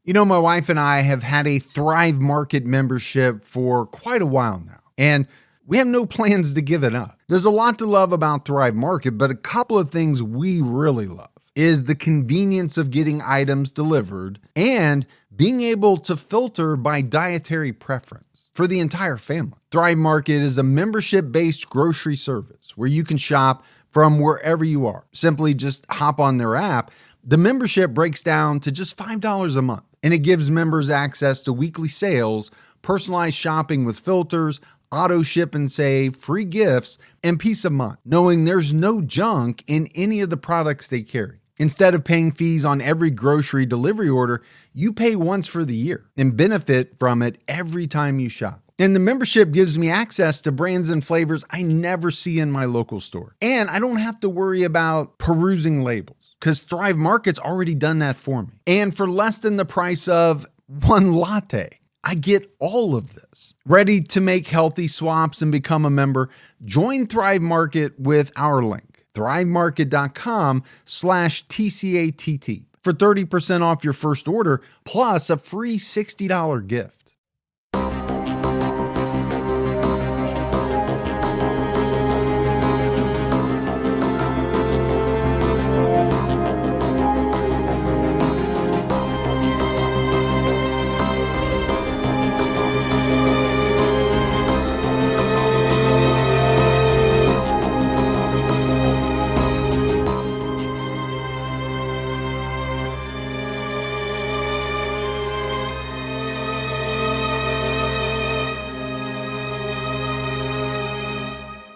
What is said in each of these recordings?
You know, my wife and I have had a Thrive Market membership for quite a while now, and we have no plans to give it up. There's a lot to love about Thrive Market, but a couple of things we really love is the convenience of getting items delivered and being able to filter by dietary preference for the entire family. Thrive Market is a membership-based grocery service where you can shop from wherever you are. Simply just hop on their app. The membership breaks down to just $5 a month, and it gives members access to weekly sales, personalized shopping with filters, auto ship and save, free gifts, and peace of mind, knowing there's no junk in any of the products they carry. Instead of paying fees on every grocery delivery order, you pay once for the year and benefit from it every time you shop. And the membership gives me access to brands and flavors I never see in my local store. And I don't have to worry about perusing labels because Thrive Market's already done that for me. And for less than the price of one latte, I get all of this. Ready to make healthy swaps and become a member? Join Thrive Market with our link, thrivemarket.com/TCATT for 30% off your first order plus a free $60 gift.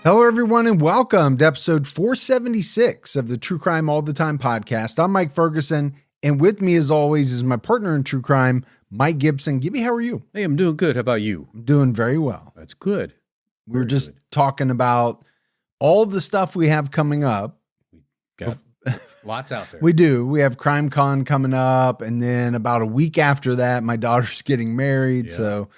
Hello, everyone, and welcome to episode 476 of the True Crime All the Time podcast. I'm Mike Ferguson, and with me, as always, is my partner in true crime, Mike Gibson. Gibby, how are you? Hey, I'm doing good. How about you? I'm doing very well. That's good. We're just talking about all the stuff we have coming up. Got lots out there. We do. We have Crime Con coming up, and then about a week after that, my daughter's getting married. Yeah. So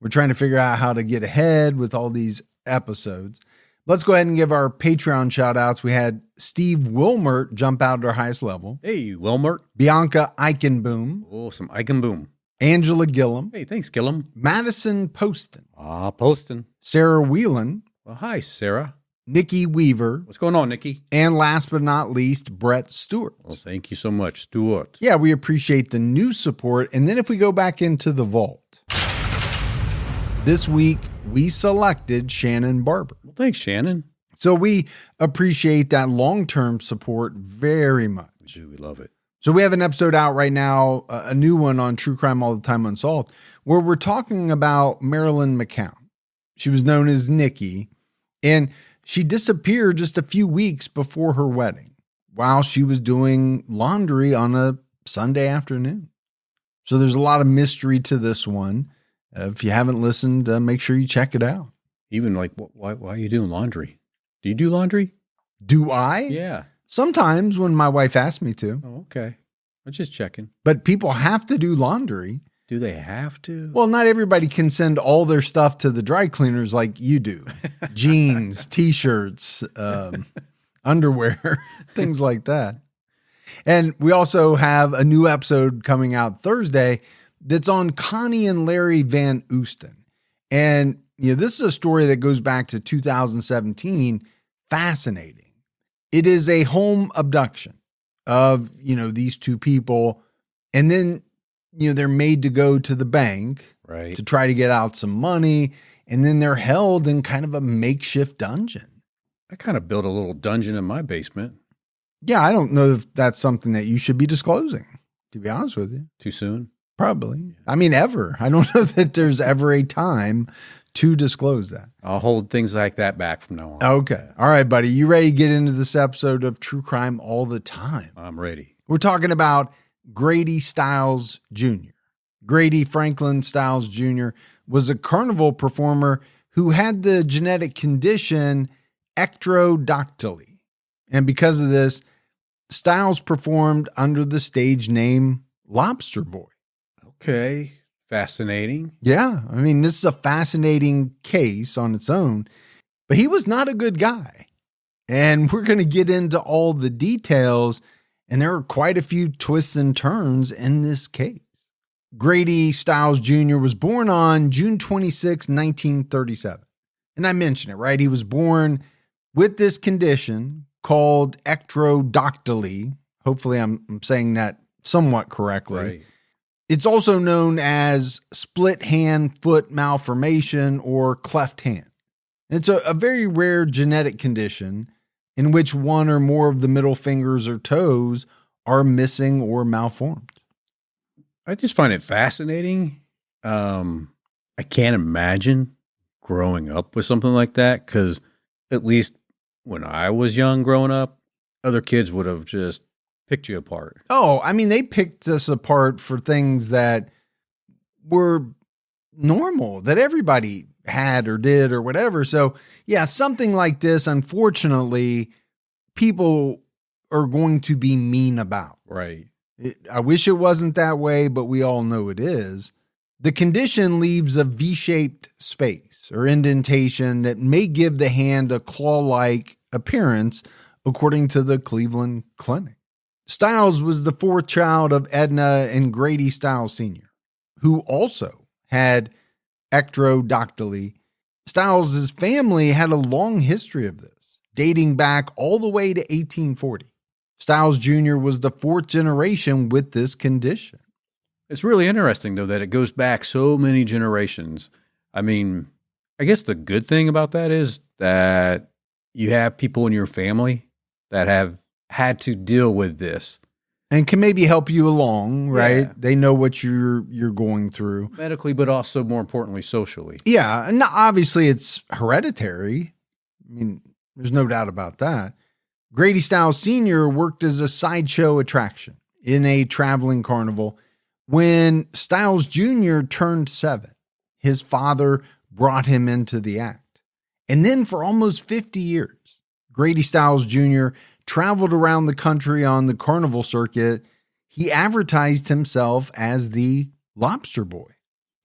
we're trying to figure out how to get ahead with all these episodes. Let's go ahead and give our Patreon shout outs. We had Steve Wilmert jump out at our highest level. Hey, Wilmert. Bianca Eichenboom. Oh, some Eichenboom. Angela Gillum. Hey, thanks, Gillum. Madison Poston. Poston. Sarah Whelan. Well, hi, Sarah. Nikki Weaver. What's going on, Nikki? And last but not least, Brett Stewart. Well, thank you so much, Stuart. Yeah, we appreciate the new support. And then if we go back into the vault, this week we selected Shannon Barber. Well, thanks, Shannon. So we appreciate that long-term support very much. We love it. So we have an episode out right now, a new one on True Crime All the Time Unsolved, where we're talking about Marilyn McCown. She was known as Nikki, and she disappeared just a few weeks before her wedding while she was doing laundry on a Sunday afternoon. So there's a lot of mystery to this one. If you haven't listened, make sure you check it out. Even like, why are you doing laundry? Do you do laundry? Do I? Yeah. Sometimes when my wife asks me to. Oh, okay. I'm just checking. But people have to do laundry. Do they have to? Well, not everybody can send all their stuff to the dry cleaners like you do. Jeans, T-shirts, underwear, things like that. And we also have a new episode coming out Thursday that's on Connie and Larry Van Oosten. And this is a story that goes back to 2017. Fascinating. It is a home abduction of, these two people. And then, they're made to go to the bank to try to get out some money. And then they're held in kind of a makeshift dungeon. I kind of built a little dungeon in my basement. Yeah, I don't know if that's something that you should be disclosing, to be honest with you. Too soon? Probably. I mean, ever. I don't know that there's ever a time to disclose that. I'll hold things like that back from now on. Okay. All right, buddy. You ready to get into this episode of True Crime All the Time? I'm ready. We're talking about Grady Stiles Jr. Grady Franklin Stiles Jr. was a carnival performer who had the genetic condition ectrodactyly. And because of this, Stiles performed under the stage name Lobster Boy. Okay. Fascinating. Yeah. I mean, this is a fascinating case on its own, but he was not a good guy. And we're going to get into all the details. And there are quite a few twists and turns in this case. Grady Stiles Jr. was born on June 26, 1937. And I mentioned it, right? He was born with this condition called ectrodactyly. Hopefully I'm saying that somewhat correctly. Right. It's also known as split hand foot malformation or cleft hand. And it's a very rare genetic condition in which one or more of the middle fingers or toes are missing or malformed. I just find it fascinating. I can't imagine growing up with something like that, because at least when I was young growing up, other kids would have just picked you apart. Oh, I mean, they picked us apart for things that were normal, that everybody had or did or whatever. So yeah, something like this, unfortunately, people are going to be mean about. Right. I wish it wasn't that way, but we all know it is. The condition leaves a V-shaped space or indentation that may give the hand a claw-like appearance, according to the Cleveland Clinic. Stiles was the fourth child of Edna and Grady Stiles Sr., who also had ectrodactyly. Stiles' family had a long history of this, dating back all the way to 1840. Stiles Jr. was the fourth generation with this condition. It's really interesting, though, that it goes back so many generations. I mean, I guess the good thing about that is that you have people in your family that have had to deal with this. And can maybe help you along, right? Yeah. They know what you're going through. Medically, but also, more importantly, socially. Yeah, and obviously it's hereditary. I mean, there's no doubt about that. Grady Stiles Sr. worked as a sideshow attraction in a traveling carnival. When Stiles Jr. turned 7, his father brought him into the act. And then for almost 50 years, Grady Stiles Jr. traveled around the country on the carnival circuit. He advertised himself as the Lobster Boy.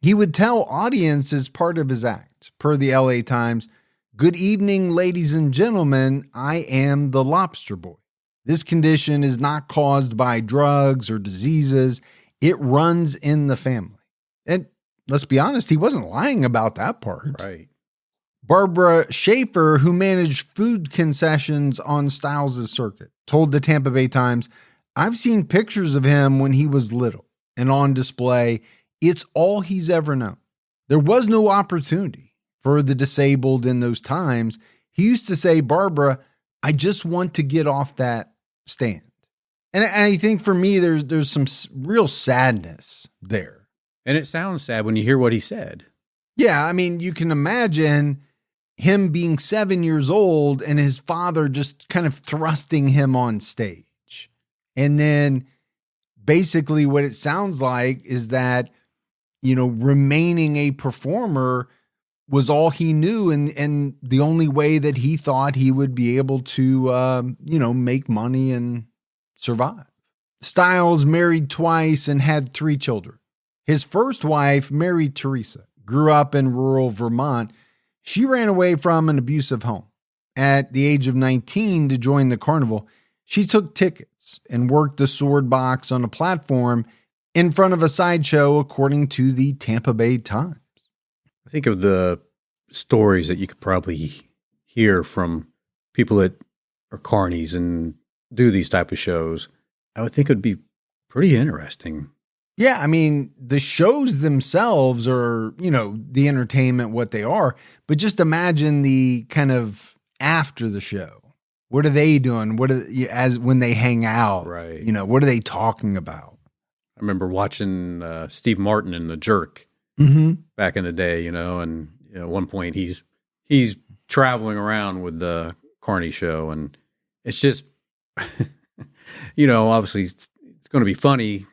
He would tell audience as part of his act, per the LA Times, "Good evening, ladies and gentlemen, I am the Lobster Boy. This condition is not caused by drugs or diseases. It runs in the family." And let's be honest, he wasn't lying about that part. Right. Barbara Schaefer, who managed food concessions on Stiles' circuit, told the Tampa Bay Times, "I've seen pictures of him when he was little and on display. It's all he's ever known. There was no opportunity for the disabled in those times. He used to say, 'Barbara, I just want to get off that stand.'" And I think for me, there's some real sadness there. And it sounds sad when you hear what he said. Yeah, I mean, you can imagine him being 7 years old and his father just kind of thrusting him on stage. And then basically what it sounds like is that, remaining a performer was all he knew, and the only way that he thought he would be able to, make money and survive. Stiles married twice and had 3 children. His first wife, Mary Teresa, grew up in rural Vermont. She ran away from an abusive home. At the age of 19 to join the carnival, she took tickets and worked the sword box on a platform in front of a sideshow, according to the Tampa Bay Times. I think of the stories that you could probably hear from people that are carnies and do these type of shows. I would think it would be pretty interesting. Yeah, I mean, the shows themselves are, the entertainment, what they are, but just imagine the kind of after the show. What are they doing? As when they hang out, Right. What are they talking about? I remember watching Steve Martin in The Jerk back in the day, and at one point he's traveling around with the carny show, and it's just, obviously it's going to be funny.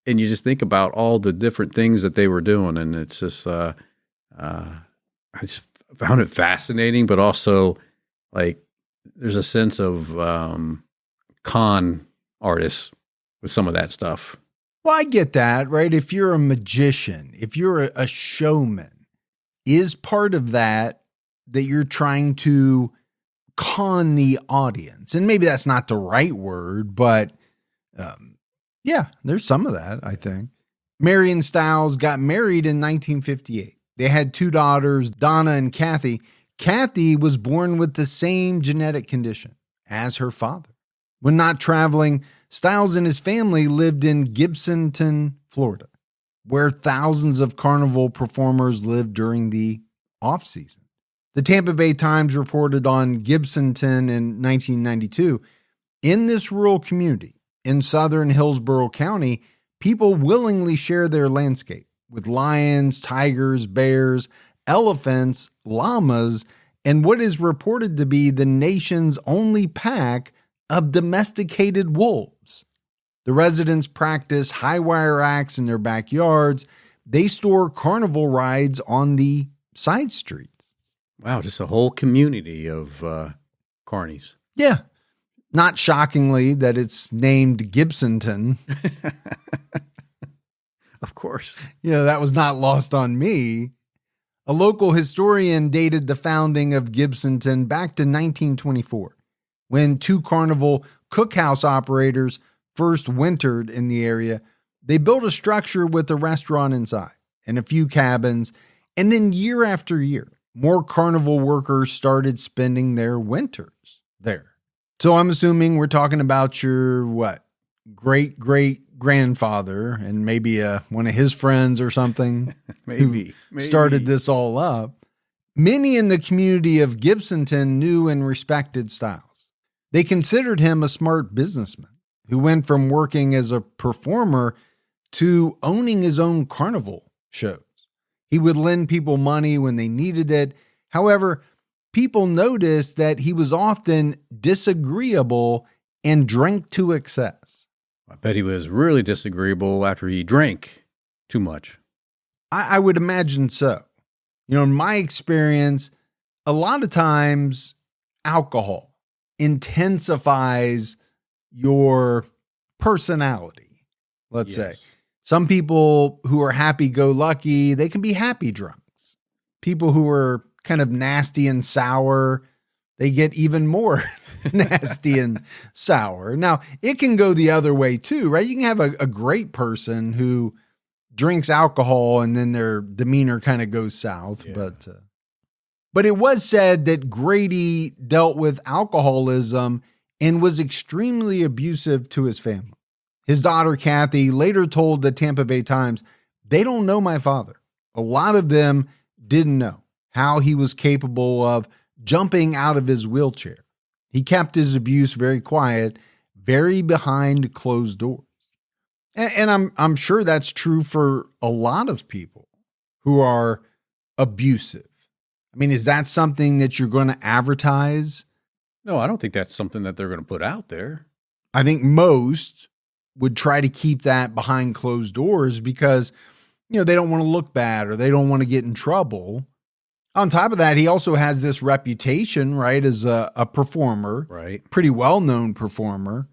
And you just think about all the different things that they were doing. And it's just, I just found it fascinating, but also like there's a sense of con artists with some of that stuff. Well, I get that, right? If you're a magician, if you're a showman, is part of that you're trying to con the audience? And maybe that's not the right word, but yeah, there's some of that, I think. Mary and Stiles got married in 1958. They had 2 daughters, Donna and Kathy. Kathy was born with the same genetic condition as her father. When not traveling, Stiles and his family lived in Gibsonton, Florida, where thousands of carnival performers lived during the off-season. The Tampa Bay Times reported on Gibsonton in 1992. In this rural community in southern Hillsborough County, people willingly share their landscape with lions, tigers, bears, elephants, llamas, and what is reported to be the nation's only pack of domesticated wolves. The residents practice high wire acts in their backyards. They store carnival rides on the side streets. Wow, just a whole community of carnies. Yeah. Not shockingly that it's named Gibsonton. Of course. That was not lost on me. A local historian dated the founding of Gibsonton back to 1924, when 2 carnival cookhouse operators first wintered in the area. They built a structure with a restaurant inside and a few cabins, and then year after year, more carnival workers started spending their winters there. So I'm assuming we're talking about your, great-great-grandfather and maybe one of his friends or something maybe started this all up. Many in the community of Gibsonton knew and respected Stiles. They considered him a smart businessman who went from working as a performer to owning his own carnival shows. He would lend people money when they needed it. However, people noticed that he was often disagreeable and drank to excess. I bet he was really disagreeable after he drank too much. I would imagine so. In my experience, a lot of times alcohol intensifies your personality, let's say. Some people who are happy-go-lucky, they can be happy drunks. People who are kind of nasty and sour, they get even more nasty and sour. Now, it can go the other way too, right? You can have a great person who drinks alcohol and then their demeanor kind of goes south. Yeah. But it was said that Grady dealt with alcoholism and was extremely abusive to his family. His daughter, Kathy, later told the Tampa Bay Times, "They don't know my father. A lot of them didn't know how he was capable of jumping out of his wheelchair. He kept his abuse very quiet, very behind closed doors." And I'm sure that's true for a lot of people who are abusive. I mean, is that something that you're going to advertise? No, I don't think that's something that they're going to put out there. I think most would try to keep that behind closed doors because, they don't want to look bad or they don't want to get in trouble. On top of that, he also has this reputation, right, as a performer, right? Pretty well-known performer.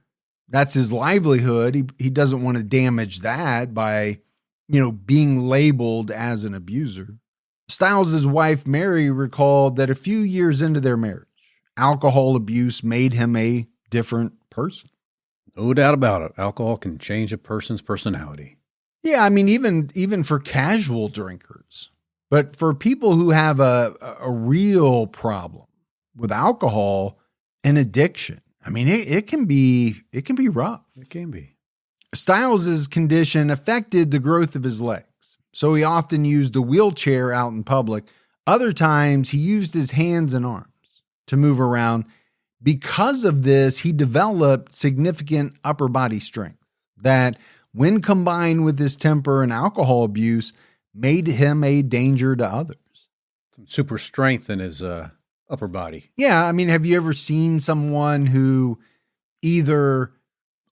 That's his livelihood. He doesn't want to damage that by, being labeled as an abuser. Stiles' wife, Mary, recalled that a few years into their marriage, alcohol abuse made him a different person. No doubt about it. Alcohol can change a person's personality. Yeah, I mean, even for casual drinkers. But for people who have a real problem with alcohol and addiction, I mean, it can be rough. It can be. Stiles' condition affected the growth of his legs, so he often used a wheelchair out in public. Other times, he used his hands and arms to move around. Because of this, he developed significant upper body strength that, when combined with his temper and alcohol abuse, made him a danger to others. Some super strength in his upper body. Yeah, I mean, have you ever seen someone who either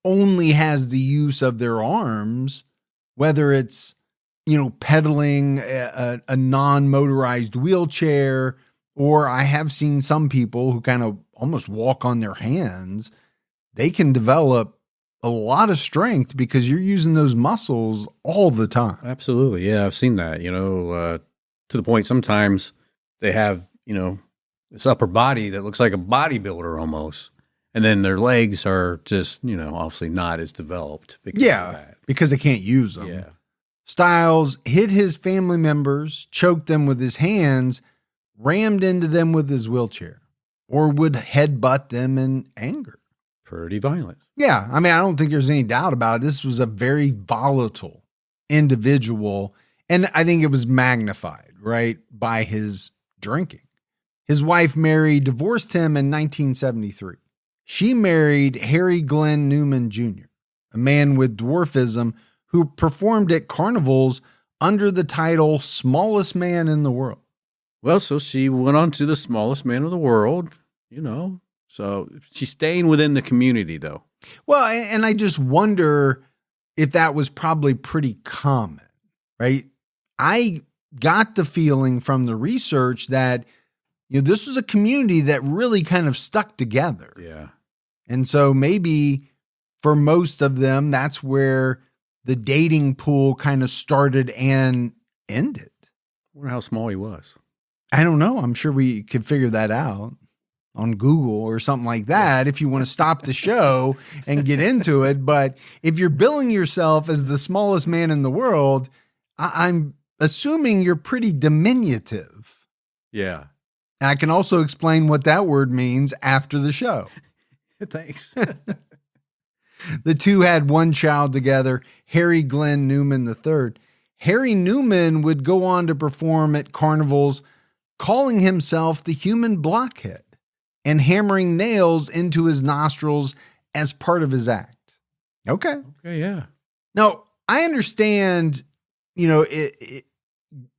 only has the use of their arms, whether it's, pedaling a non-motorized wheelchair, or I have seen some people who kind of almost walk on their hands. They can develop a lot of strength because you're using those muscles all the time. Absolutely. Yeah, I've seen that, to the point sometimes they have, this upper body that looks like a bodybuilder almost. And then their legs are just, obviously not as developed because of that. Because they can't use them. Yeah. Stiles hit his family members, choked them with his hands, rammed into them with his wheelchair, or would headbutt them in anger. Pretty violent. Yeah, I mean, I don't think there's any doubt about it. This was a very volatile individual, and I think it was magnified, right, by his drinking. His wife, Mary, divorced him in 1973. She married Harry Glenn Newman Jr., a man with dwarfism who performed at carnivals under the title Smallest Man in the World. Well, so she went on to the smallest man of the world, So she's staying within the community, though. Well, and I just wonder if that was probably pretty common, right? I got the feeling from the research that this was a community that really kind of stuck together. Yeah. And so maybe for most of them, that's where the dating pool kind of started and ended. I wonder how small he was. I don't know. I'm sure we could figure that out on Google or something like that if you want to stop the show and get into it. But if you're billing yourself as the smallest man in the world, I'm assuming you're pretty diminutive. Yeah. And I can also explain what that word means after the show. Thanks. The two had one child together, Harry Glenn Newman III. Harry Newman would go on to perform at carnivals, calling himself the human blockhead and hammering nails into his nostrils as part of his act. Okay, yeah. Now, I understand,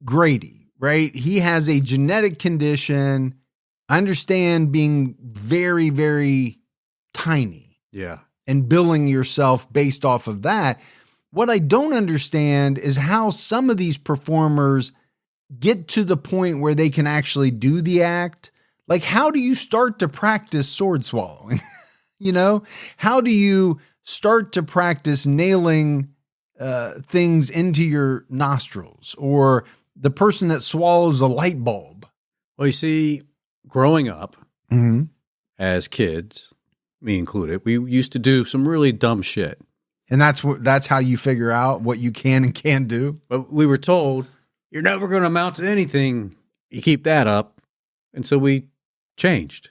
Grady, right? He has a genetic condition. I understand being very, very tiny. Yeah. And billing yourself based off of that. What I don't understand is how some of these performers get to the point where they can actually do the act. Like, how do you start to practice sword swallowing? How do you start to practice nailing things into your nostrils, or the person that swallows a light bulb? Well, you see, growing up as kids, me included, we used to do some really dumb shit. And that's how you figure out what you can and can't do. But we were told, you're never going to amount to anything. You keep that up. And so we changed,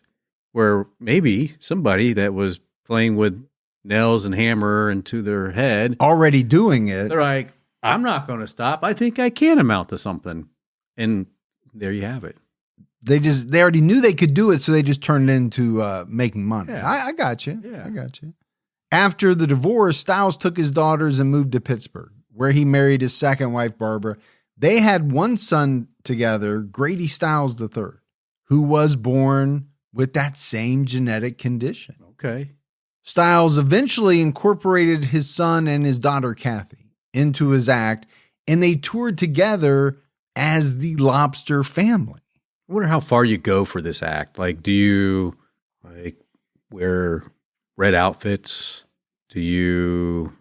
where maybe somebody that was playing with nails and hammer into their head, already doing it, they're like, I'm not going to stop. I think I can amount to something. And there you have it. They already knew they could do it, so they just turned it into making money. Yeah. I got you. Yeah. I got you. After the divorce, Stiles took his daughters and moved to Pittsburgh, where he married his second wife, Barbara. They had one son together, Grady Stiles III, who was born with that same genetic condition. Okay. Stiles eventually incorporated his son and his daughter, Kathy, into his act, and they toured together as the Lobster family. I wonder how far you go for this act. Like, do you wear red outfits? Do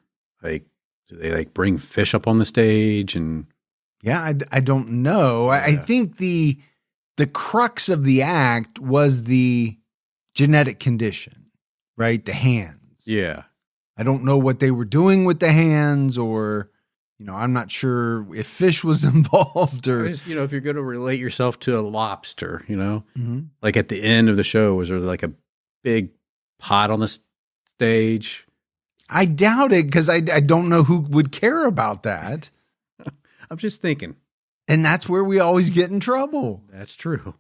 they bring fish up on the stage? And yeah, I don't know. Yeah. I think the crux of the act was the genetic condition, right? The hands. Yeah. I don't know what they were doing with the hands, or, I'm not sure if fish was involved or. Just, if you're going to relate yourself to a lobster, like at the end of the show, was there like a big pot on the stage? I doubt it, because I don't know who would care about that. I'm just thinking. And that's where we always get in trouble. That's true.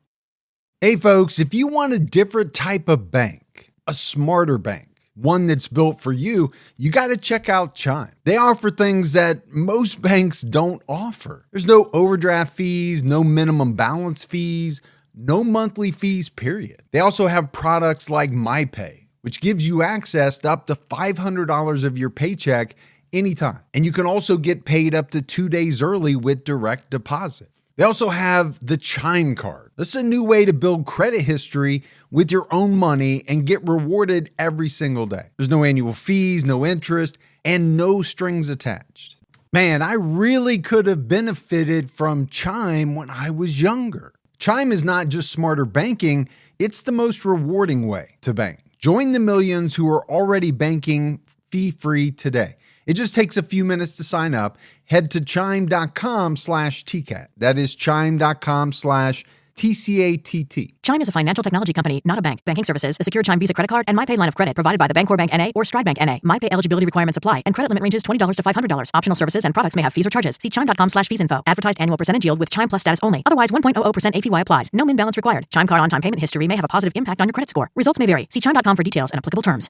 Hey, folks, if you want a different type of bank, a smarter bank, one that's built for you, you got to check out Chime. They offer things that most banks don't offer. There's no overdraft fees, no minimum balance fees, no monthly fees, period. They also have products like MyPay, which gives you access to up to $500 of your paycheck anytime. And you can also get paid up to 2 days early with direct deposit. They also have the Chime Card. This is a new way to build credit history with your own money and get rewarded every single day. There's no annual fees, no interest, and no strings attached. Man, I really could have benefited from Chime when I was younger. Chime is not just smarter banking, it's the most rewarding way to bank. Join the millions who are already banking fee-free today. It just takes a few minutes to sign up. Head to chime.com/TCAT. That is chime.com/TCATT. Chime is a financial technology company, not a bank. Banking services, a secure Chime Visa credit card, and MyPay line of credit provided by the Bancorp Bank N.A. or Stride Bank N.A. MyPay eligibility requirements apply, and credit limit ranges $20 to $500. Optional services and products may have fees or charges. See chime.com/fees info. Advertised annual percentage yield with Chime Plus status only. Otherwise, 1.00% APY applies. No min balance required. Chime card on-time payment history may have a positive impact on your credit score. Results may vary. See chime.com for details and applicable terms.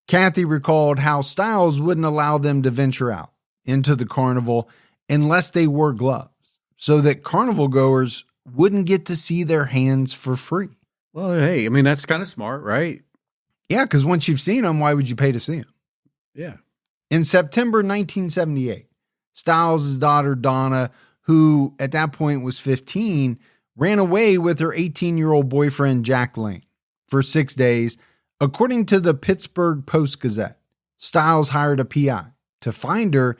Kathy recalled how Stiles wouldn't allow them to venture out into the carnival unless they wore gloves, so that carnival goers wouldn't get to see their hands for free. Well, hey, I mean, that's kind of smart, right? Yeah, because once you've seen them, why would you pay to see them? Yeah. In September 1978, Stiles' daughter, Donna, who at that point was 15, ran away with her 18-year-old boyfriend, Jack Lane, for 6 days. According to the Pittsburgh Post-Gazette, Stiles hired a PI to find her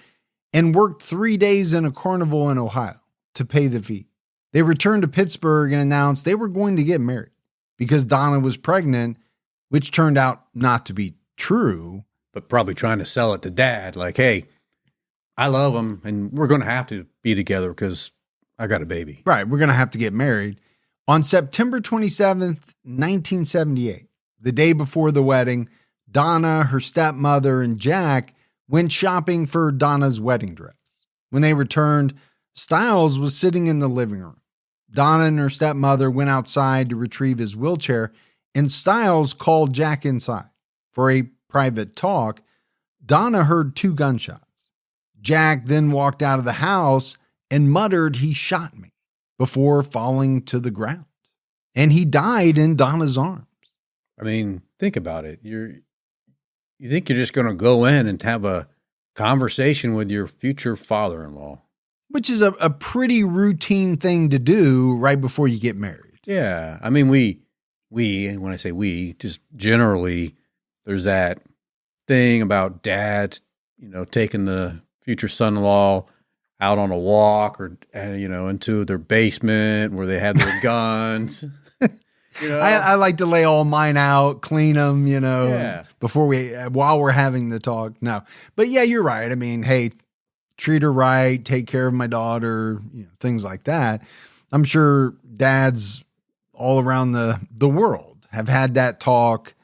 and worked 3 days in a carnival in Ohio to pay the fee. They returned to Pittsburgh and announced they were going to get married because Donna was pregnant, which turned out not to be true. But probably trying to sell it to dad, like, hey, I love him and we're going to have to be together because I got a baby. Right, we're going to have to get married. On September 27th, 1978, the day before the wedding, Donna, her stepmother, and Jack went shopping for Donna's wedding dress. When they returned, Stiles was sitting in the living room. Donna and her stepmother went outside to retrieve his wheelchair, and Stiles called Jack inside for a private talk. Donna heard 2 gunshots. Jack then walked out of the house and muttered, "He shot me," before falling to the ground. And he died in Donna's arms. I mean, think about it. You think you're just going to go in and have a conversation with your future father-in-law. Which is a pretty routine thing to do right before you get married. Yeah. I mean, we, when I say we, just generally, there's that thing about dads, taking the future son-in-law out on a walk or, into their basement where they have their guns. I like to lay all mine out, clean them, before while we're having the talk. No, but yeah, you're right. I mean, hey, treat her right, take care of my daughter, things like that. I'm sure dads all around the world have had that talk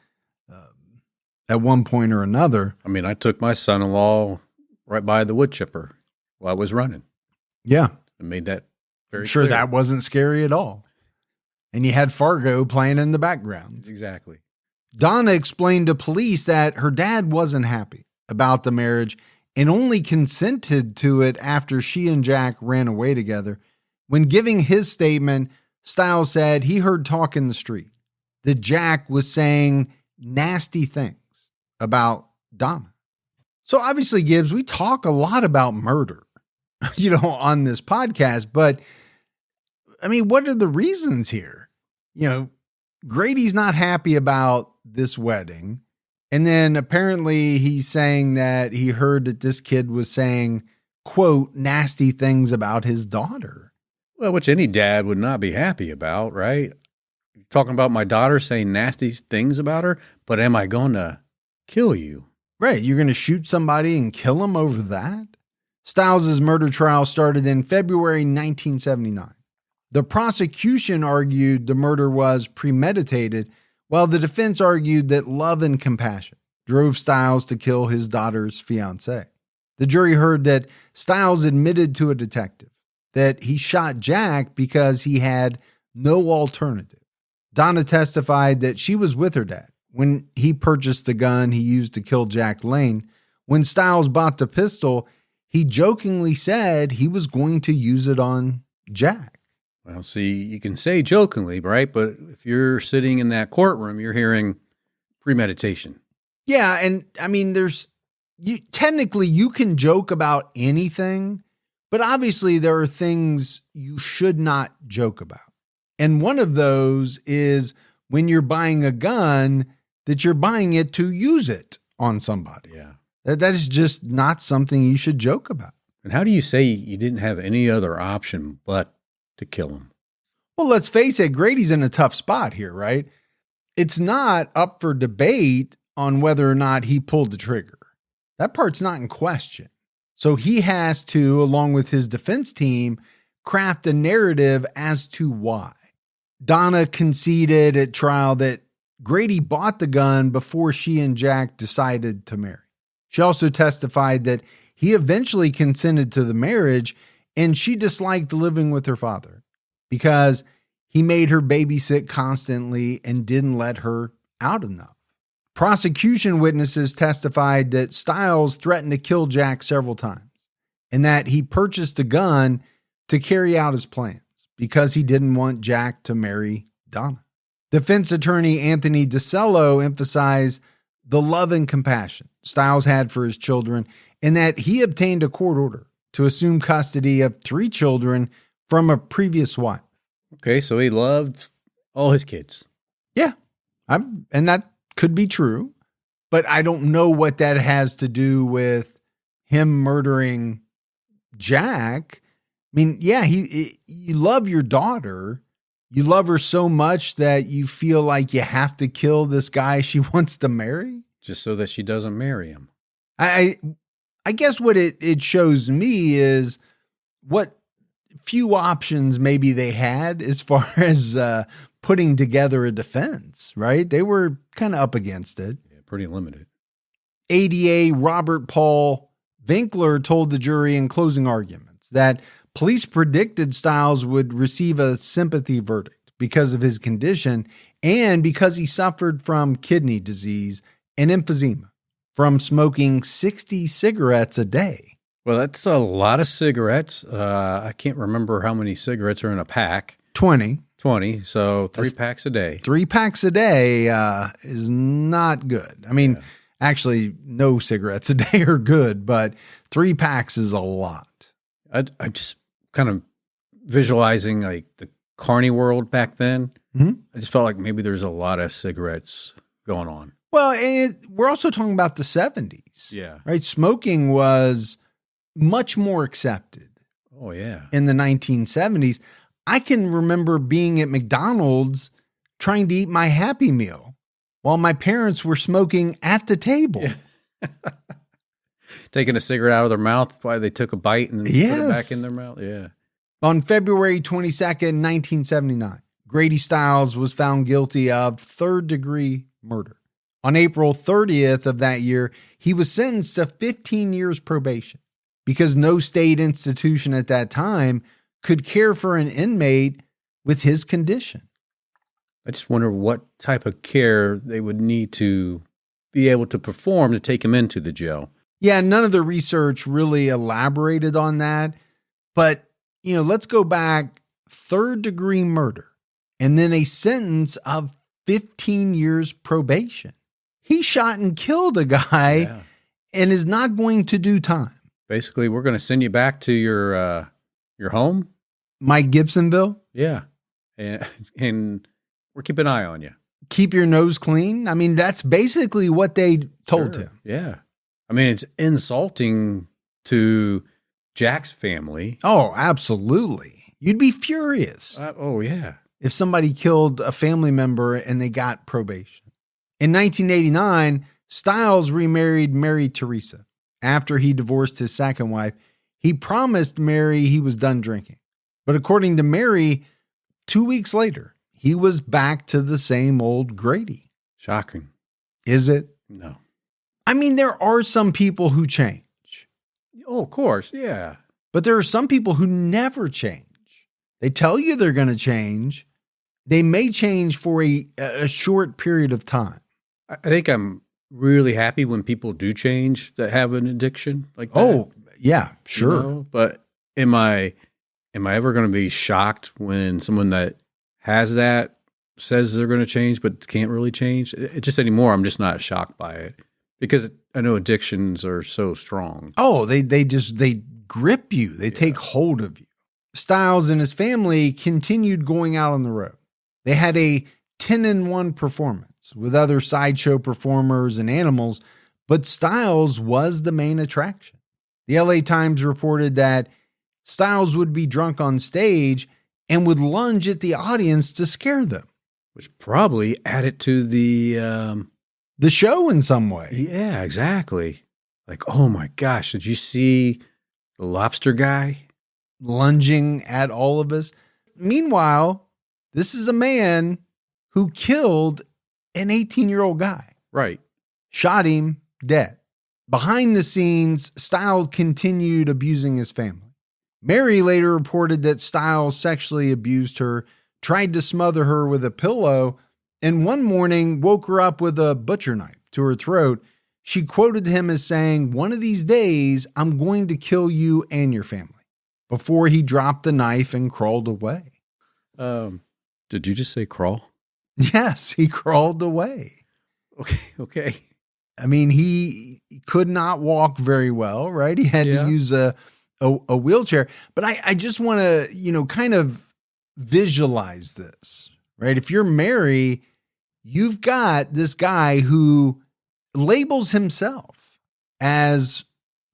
at one point or another. I mean, I took my son-in-law right by the wood chipper while I was running. Yeah. I made that very sure clear. That wasn't scary at all. And you had Fargo playing in the background. Exactly. Donna explained to police that her dad wasn't happy about the marriage and only consented to it after she and Jack ran away together. When giving his statement, Stiles said he heard talk in the street that Jack was saying nasty things about Donna. So obviously, Gibbs, we talk a lot about murder, on this podcast, but I mean, what are the reasons here? Grady's not happy about this wedding. And then apparently he's saying that he heard that this kid was saying, quote, nasty things about his daughter. Well, which any dad would not be happy about, right? You're talking about my daughter saying nasty things about her, but am I going to kill you? Right. You're going to shoot somebody and kill him over that? Stiles' murder trial started in February 1979. The prosecution argued the murder was premeditated, while the defense argued that love and compassion drove Stiles to kill his daughter's fiancé. The jury heard that Stiles admitted to a detective that he shot Jack because he had no alternative. Donna testified that she was with her dad when he purchased the gun he used to kill Jack Lane. When Stiles bought the pistol, he jokingly said he was going to use it on Jack. Well, see, you can say jokingly, right? But if you're sitting in that courtroom, you're hearing premeditation. Yeah, and I mean, technically you can joke about anything, but obviously there are things you should not joke about. And one of those is when you're buying a gun, that you're buying it to use it on somebody. Yeah. That is just not something you should joke about. And how do you say you didn't have any other option but to kill him? Well, let's face it, Grady's in a tough spot here, right? It's not up for debate on whether or not he pulled the trigger. That part's not in question. So he has to, along with his defense team, craft a narrative as to why. Donna conceded at trial that Grady bought the gun before she and Jack decided to marry. She also testified that he eventually consented to the marriage and she disliked living with her father because he made her babysit constantly and didn't let her out enough. Prosecution witnesses testified that Stiles threatened to kill Jack several times and that he purchased the gun to carry out his plans because he didn't want Jack to marry Donna. Defense attorney Anthony DeCello emphasized the love and compassion Stiles had for his children and that he obtained a court order to assume custody of 3 children from a previous wife. Okay, so he loved all his kids. Yeah, and that could be true, but I don't know what that has to do with him murdering Jack. I mean, yeah, you love your daughter. You love her so much that you feel like you have to kill this guy she wants to marry? Just so that she doesn't marry him. I guess what it shows me is what few options maybe they had as far as putting together a defense, right? They were kind of up against it. Yeah, pretty limited. ADA Robert Paul Winkler told the jury in closing arguments that police predicted Stiles would receive a sympathy verdict because of his condition and because he suffered from kidney disease and emphysema from smoking 60 cigarettes a day. Well, that's a lot of cigarettes. I can't remember how many cigarettes are in a pack. 20. 20, so 3 packs a day. 3 packs a day is not good. I mean, actually, no cigarettes a day are good, but 3 packs is a lot. I just kind of visualizing like the carny world back then. Mm-hmm. I just felt like maybe there's a lot of cigarettes going on. Well, and we're also talking about the 70s. Yeah. Right? Smoking was much more accepted. Oh, yeah. In the 1970s. I can remember being at McDonald's trying to eat my Happy Meal while my parents were smoking at the table. Yeah. Taking a cigarette out of their mouth while they took a bite and then put it back in their mouth. Yeah. On February 22nd, 1979, Grady Stiles was found guilty of 3rd-degree murder. On April 30th of that year, he was sentenced to 15 years probation because no state institution at that time could care for an inmate with his condition. I just wonder what type of care they would need to be able to perform to take him into the jail. Yeah, none of the research really elaborated on that. But, let's go back 3rd-degree murder and then a sentence of 15 years probation. He shot and killed a guy and is not going to do time. Basically, we're going to send you back to your home. Mike Gibsonville? Yeah. And we're keeping an eye on you. Keep your nose clean. I mean, that's basically what they told him. Yeah. I mean, it's insulting to Jack's family. Oh, absolutely. You'd be furious. Yeah. If somebody killed a family member and they got probation. In 1989, Stiles remarried Mary Teresa. After he divorced his second wife, he promised Mary he was done drinking. But according to Mary, 2 weeks later, he was back to the same old Grady. Shocking. Is it? No. I mean, there are some people who change. Oh, of course. Yeah. But there are some people who never change. They tell you they're going to change. They may change for a short period of time. I think I'm really happy when people do change that have an addiction like that. Oh, yeah, sure. But am I ever going to be shocked when someone that has that says they're going to change but can't really change? It just anymore, I'm just not shocked by it because I know addictions are so strong. Oh, they grip you. They take hold of you. Stiles and his family continued going out on the road. They had a 10-in-1 performance with other sideshow performers and animals, but Stiles was the main attraction. The LA Times reported that Stiles would be drunk on stage and would lunge at the audience to scare them. Which probably added to the show in some way. Yeah, exactly. Like, oh my gosh, did you see the lobster guy? Lunging at all of us. Meanwhile, this is a man who killed an 18-year-old guy. Right. Shot him dead. Behind the scenes, Stiles continued abusing his family. Mary later reported that Stiles sexually abused her, tried to smother her with a pillow, and one morning woke her up with a butcher knife to her throat. She quoted him as saying, "One of these days, I'm going to kill you and your family," before he dropped the knife and crawled away. Did you just say crawl? Yes, he crawled away. Okay. I mean, he could not walk very well, right? He had to use a wheelchair. But I just want to, kind of visualize this, right? If you're Mary, you've got this guy who labels himself as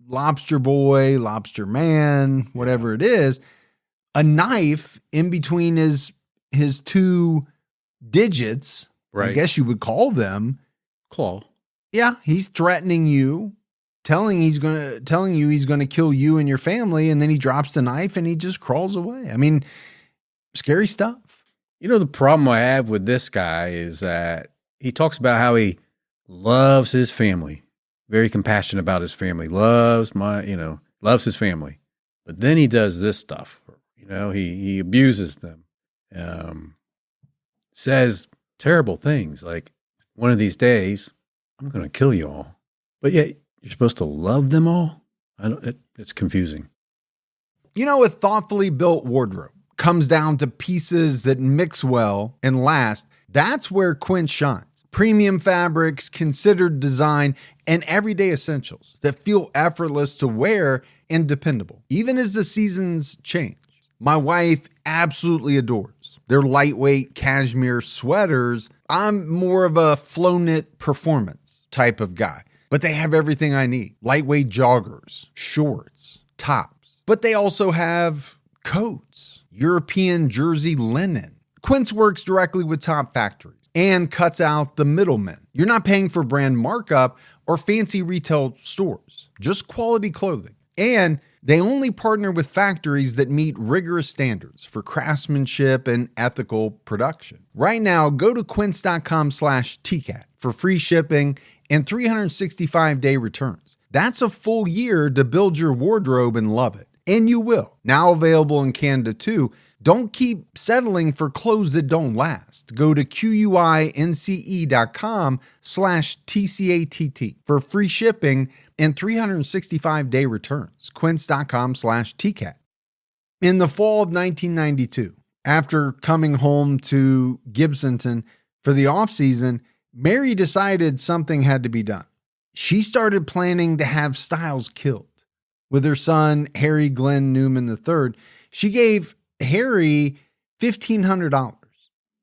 Lobster Boy, Lobster Man, whatever it is, a knife in between his two digits, right. I guess you would call them. Claw. Yeah, he's threatening you, telling you he's going to kill you and your family, and then he drops the knife and he just crawls away. I mean, scary stuff. The problem I have with this guy is that he talks about how he loves his family, very compassionate about his family, loves his family. But then he does this stuff. He abuses them, says terrible things like, "One of these days, I'm going to kill you all." But yet you're supposed to love them all? It's confusing. A thoughtfully built wardrobe comes down to pieces that mix well and last. That's where Quince shines. Premium fabrics, considered design, and everyday essentials that feel effortless to wear and dependable, even as the seasons change. My wife absolutely adores their lightweight cashmere sweaters. I'm more of a flow knit performance type of guy, but they have everything I need. Lightweight joggers, shorts, tops, but they also have coats, European jersey linen. Quince works directly with top factories and cuts out the middlemen. You're not paying for brand markup or fancy retail stores, just quality clothing. And they only partner with factories that meet rigorous standards for craftsmanship and ethical production. Right now, go to quince.com/TCAT for free shipping and 365-day returns. That's a full year to build your wardrobe and love it. And you will. Now available in Canada too. Don't keep settling for clothes that don't last. Go to QUINCE.com/TCATT for free shipping and 365-day returns. Quince.com/TCAT. In the fall of 1992, after coming home to Gibsonton for the off-season, Mary decided something had to be done. She started planning to have Stiles killed. With her son, Harry Glenn Newman III, she gave Harry $1,500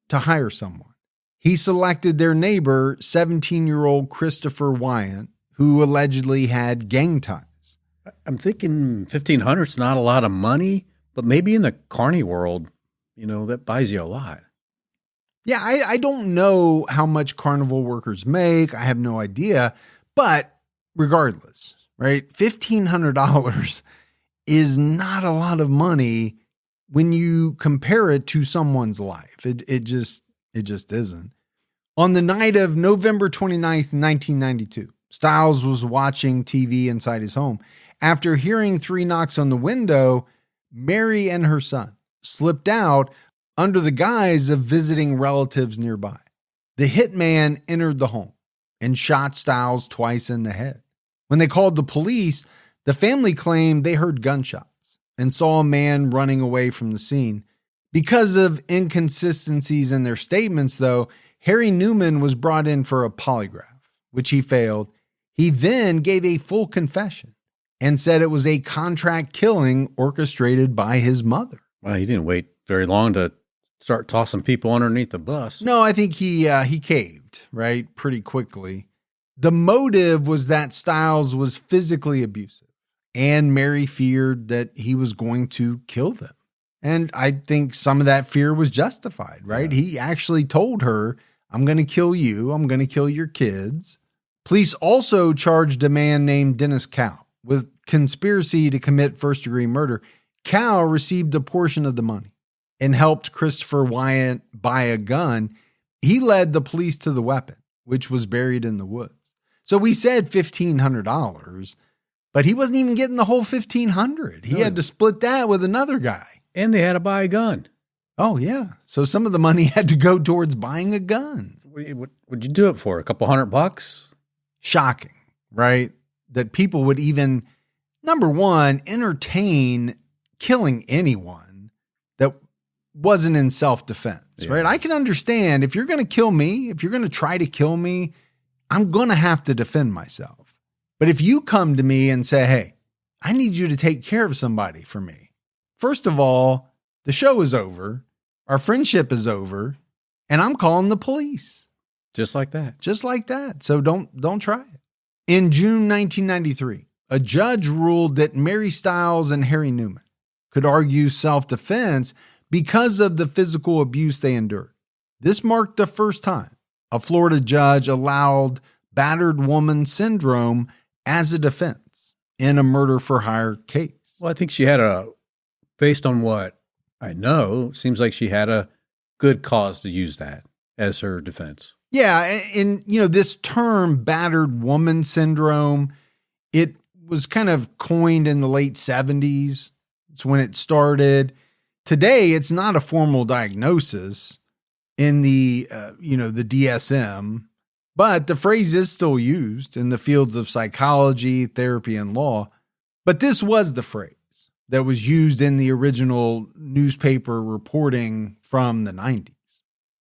to hire someone. He selected their neighbor, 17-year-old Christopher Wyant, who allegedly had gang ties. I'm thinking $1,500 is not a lot of money, but maybe in the carny world, that buys you a lot. Yeah, I don't know how much carnival workers make. I have no idea. But regardless, right? $1,500 is not a lot of money when you compare it to someone's life. It just isn't. On the night of November 29th, 1992, Stiles was watching TV inside his home. After hearing 3 knocks on the window, Mary and her son slipped out under the guise of visiting relatives nearby. The hitman entered the home and shot Stiles twice in the head. When they called the police, the family claimed they heard gunshots and saw a man running away from the scene. Because of inconsistencies in their statements, though, Harry Newman was brought in for a polygraph, which he failed. He then gave a full confession and said it was a contract killing orchestrated by his mother. Well, he didn't wait very long to start tossing people underneath the bus. No, I think he caved, right, pretty quickly. The motive was that Stiles was physically abusive, and Mary feared that he was going to kill them. And I think some of that fear was justified, right? Yeah. He actually told her, "I'm going to kill you. I'm going to kill your kids." Police also charged a man named Dennis Cow with conspiracy to commit first-degree murder. Cow received a portion of the money and helped Christopher Wyatt buy a gun. He led the police to the weapon, which was buried in the woods. So we said $1,500, but he wasn't even getting the whole $1,500. He had to split that with another guy. And they had to buy a gun. Oh, yeah. So some of the money had to go towards buying a gun. What would you do it for? A couple $100? Shocking, right? That people would even, number one, entertain killing anyone that wasn't in self-defense, right? I can understand if you're going to kill me, if you're going to try to kill me, I'm going to have to defend myself. But if you come to me and say, hey, I need you to take care of somebody for me. First of all, the show is over. Our friendship is over. And I'm calling the police. Just like that. Just like that. So don't try it. In June 1993, a judge ruled that Mary Stiles and Harry Newman could argue self-defense because of the physical abuse they endured. This marked the first time a Florida judge allowed battered woman syndrome as a defense in a murder for hire case. Well, I think she had based on what I know, seems like she had a good cause to use that as her defense. Yeah. And this term battered woman syndrome, it was kind of coined in the late 70s. It's when it started. Today, it's not a formal diagnosis in the DSM, but the phrase is still used in the fields of psychology, therapy, and law. But this was the phrase that was used in the original newspaper reporting from the 90s.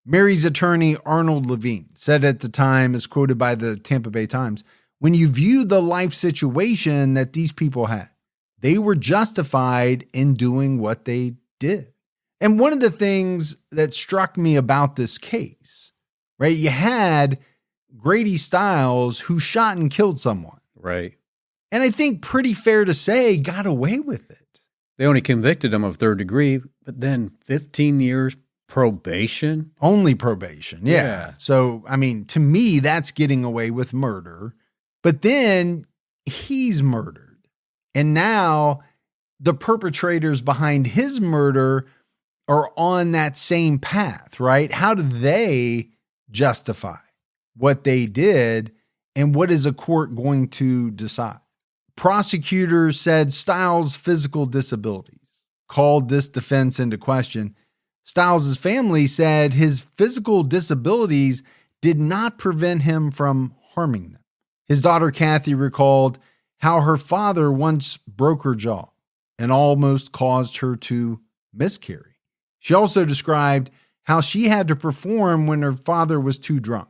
Mary's attorney, Arnold Levine, said at the time, as quoted by the Tampa Bay Times, when you view the life situation that these people had, they were justified in doing what they did. And one of the things that struck me about this case, right, you had Grady Stiles who shot and killed someone. Right. And I think pretty fair to say got away with it. They only convicted him of third degree, but then 15 years probation. Only probation. Yeah. So, I mean, to me, that's getting away with murder. But then he's murdered. And now the perpetrators behind his murder are on that same path, right? How do they justify what they did? And what is a court going to decide? Prosecutors said Stiles' physical disabilities called this defense into question. Stiles' family said his physical disabilities did not prevent him from harming them. His daughter, Kathy, recalled how her father once broke her jaw and almost caused her to miscarry. She also described how she had to perform when her father was too drunk,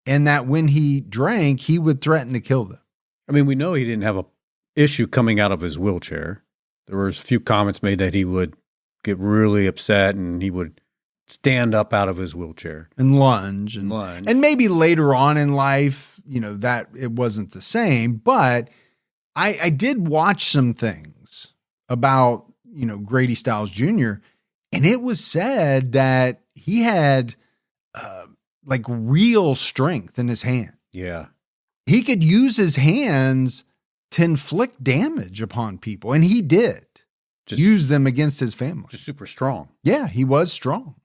and that when he drank, he would threaten to kill them. I mean, we know he didn't have an issue coming out of his wheelchair. There was a few comments made that he would get really upset and he would stand up out of his wheelchair. And lunge. And maybe later on in life, that it wasn't the same. But I did watch some things about, Grady Stiles Jr., and it was said that he had real strength in his hand. Yeah. He could use his hands to inflict damage upon people. And he did use them against his family. Just super strong. Yeah, he was strong.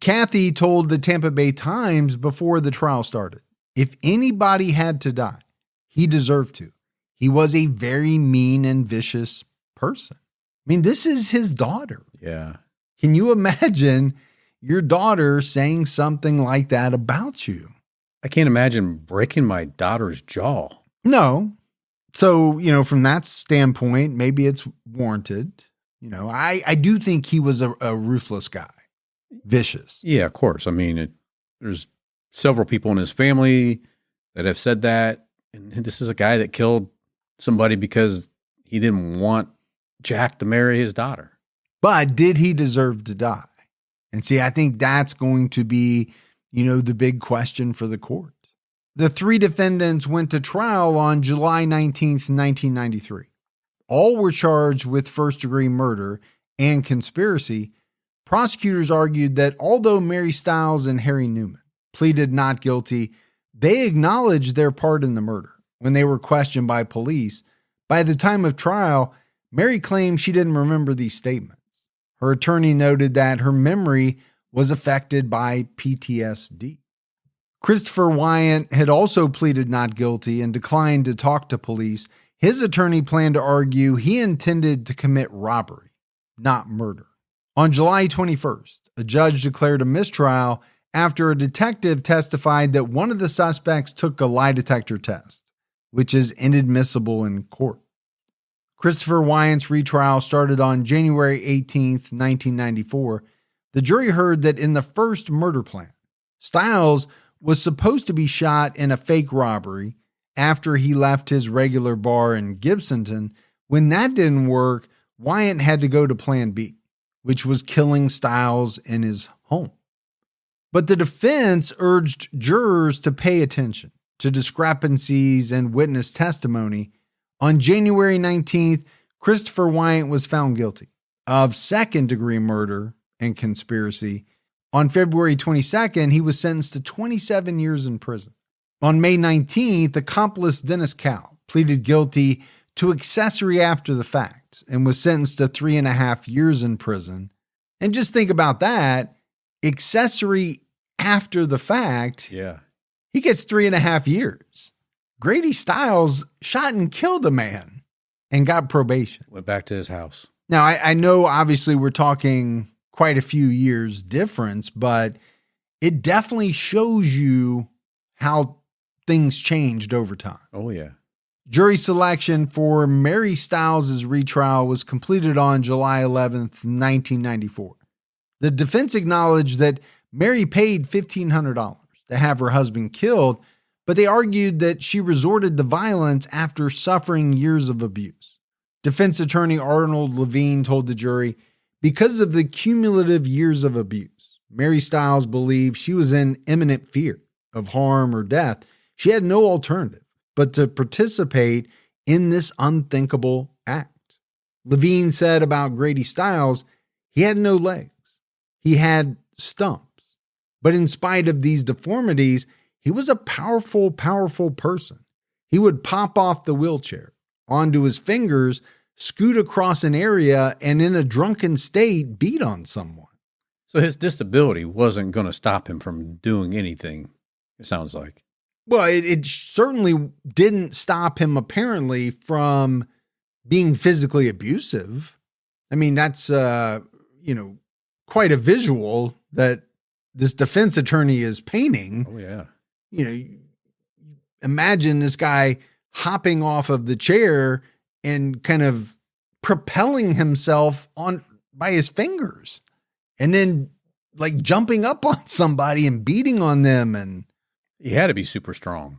Kathy told the Tampa Bay Times before the trial started, if anybody had to die, he deserved to. He was a very mean and vicious person. I mean, this is his daughter. Yeah. Can you imagine your daughter saying something like that about you? I can't imagine breaking my daughter's jaw. No. So, from that standpoint, maybe it's warranted. I do think he was a ruthless guy, vicious. Yeah, of course. I mean, there's several people in his family that have said that. And this is a guy that killed somebody because he didn't want Jack to marry his daughter. But did he deserve to die? And see, I think that's going to be, the big question for the court. The three defendants went to trial on July 19th, 1993. All were charged with first-degree murder and conspiracy. Prosecutors argued that although Mary Stiles and Harry Newman pleaded not guilty, They acknowledged their part in the murder when they were questioned by police. By the time of trial, Mary claimed she didn't remember these statements. Her attorney noted that her memory was affected by PTSD. Christopher Wyant had also pleaded not guilty and declined to talk to police. His attorney planned to argue he intended to commit robbery, not murder. On July 21st, a judge declared a mistrial after a detective testified that one of the suspects took a lie detector test, which is inadmissible in court. Christopher Wyant's retrial started on January 18th, 1994. The jury heard that in the first murder plan, Stiles was supposed to be shot in a fake robbery after he left his regular bar in Gibsonton. When that didn't work, Wyant had to go to plan B, which was killing Stiles in his home. But the defense urged jurors to pay attention to discrepancies in witness testimony. On January 19th, Christopher Wyant was found guilty of second-degree murder and conspiracy. On February 22nd, he was sentenced to 27 years in prison. On May 19th, accomplice Dennis Cow pleaded guilty to accessory after the fact and was sentenced to 3.5 years in prison. And just think about that. Accessory after the fact. Yeah. He gets 3.5 years. Grady Stiles shot and killed a man and got probation. Went back to his house. Now, I know obviously we're talking quite a few years difference, but it definitely shows you how things changed over time. Oh, yeah. Jury selection for Mary Stiles' retrial was completed on July 11th, 1994. The defense acknowledged that Mary paid $1,500 to have her husband killed, but they argued that she resorted to violence after suffering years of abuse. Defense attorney Arnold Levine told the jury, because of the cumulative years of abuse, Mary Stiles believed she was in imminent fear of harm or death. She had no alternative but to participate in this unthinkable act. Levine said about Grady Stiles, he had no legs. He had stumps. But in spite of these deformities, he was a powerful, powerful person. He would pop off the wheelchair onto his fingers, scoot across an area, and in a drunken state, beat on someone. So his disability wasn't going to stop him from doing anything, it sounds like. Well, it certainly didn't stop him, apparently, from being physically abusive. I mean, that's, quite a visual that this defense attorney is painting. Oh, yeah. Imagine this guy hopping off of the chair and kind of propelling himself on by his fingers and then like jumping up on somebody and beating on them. And he had to be super strong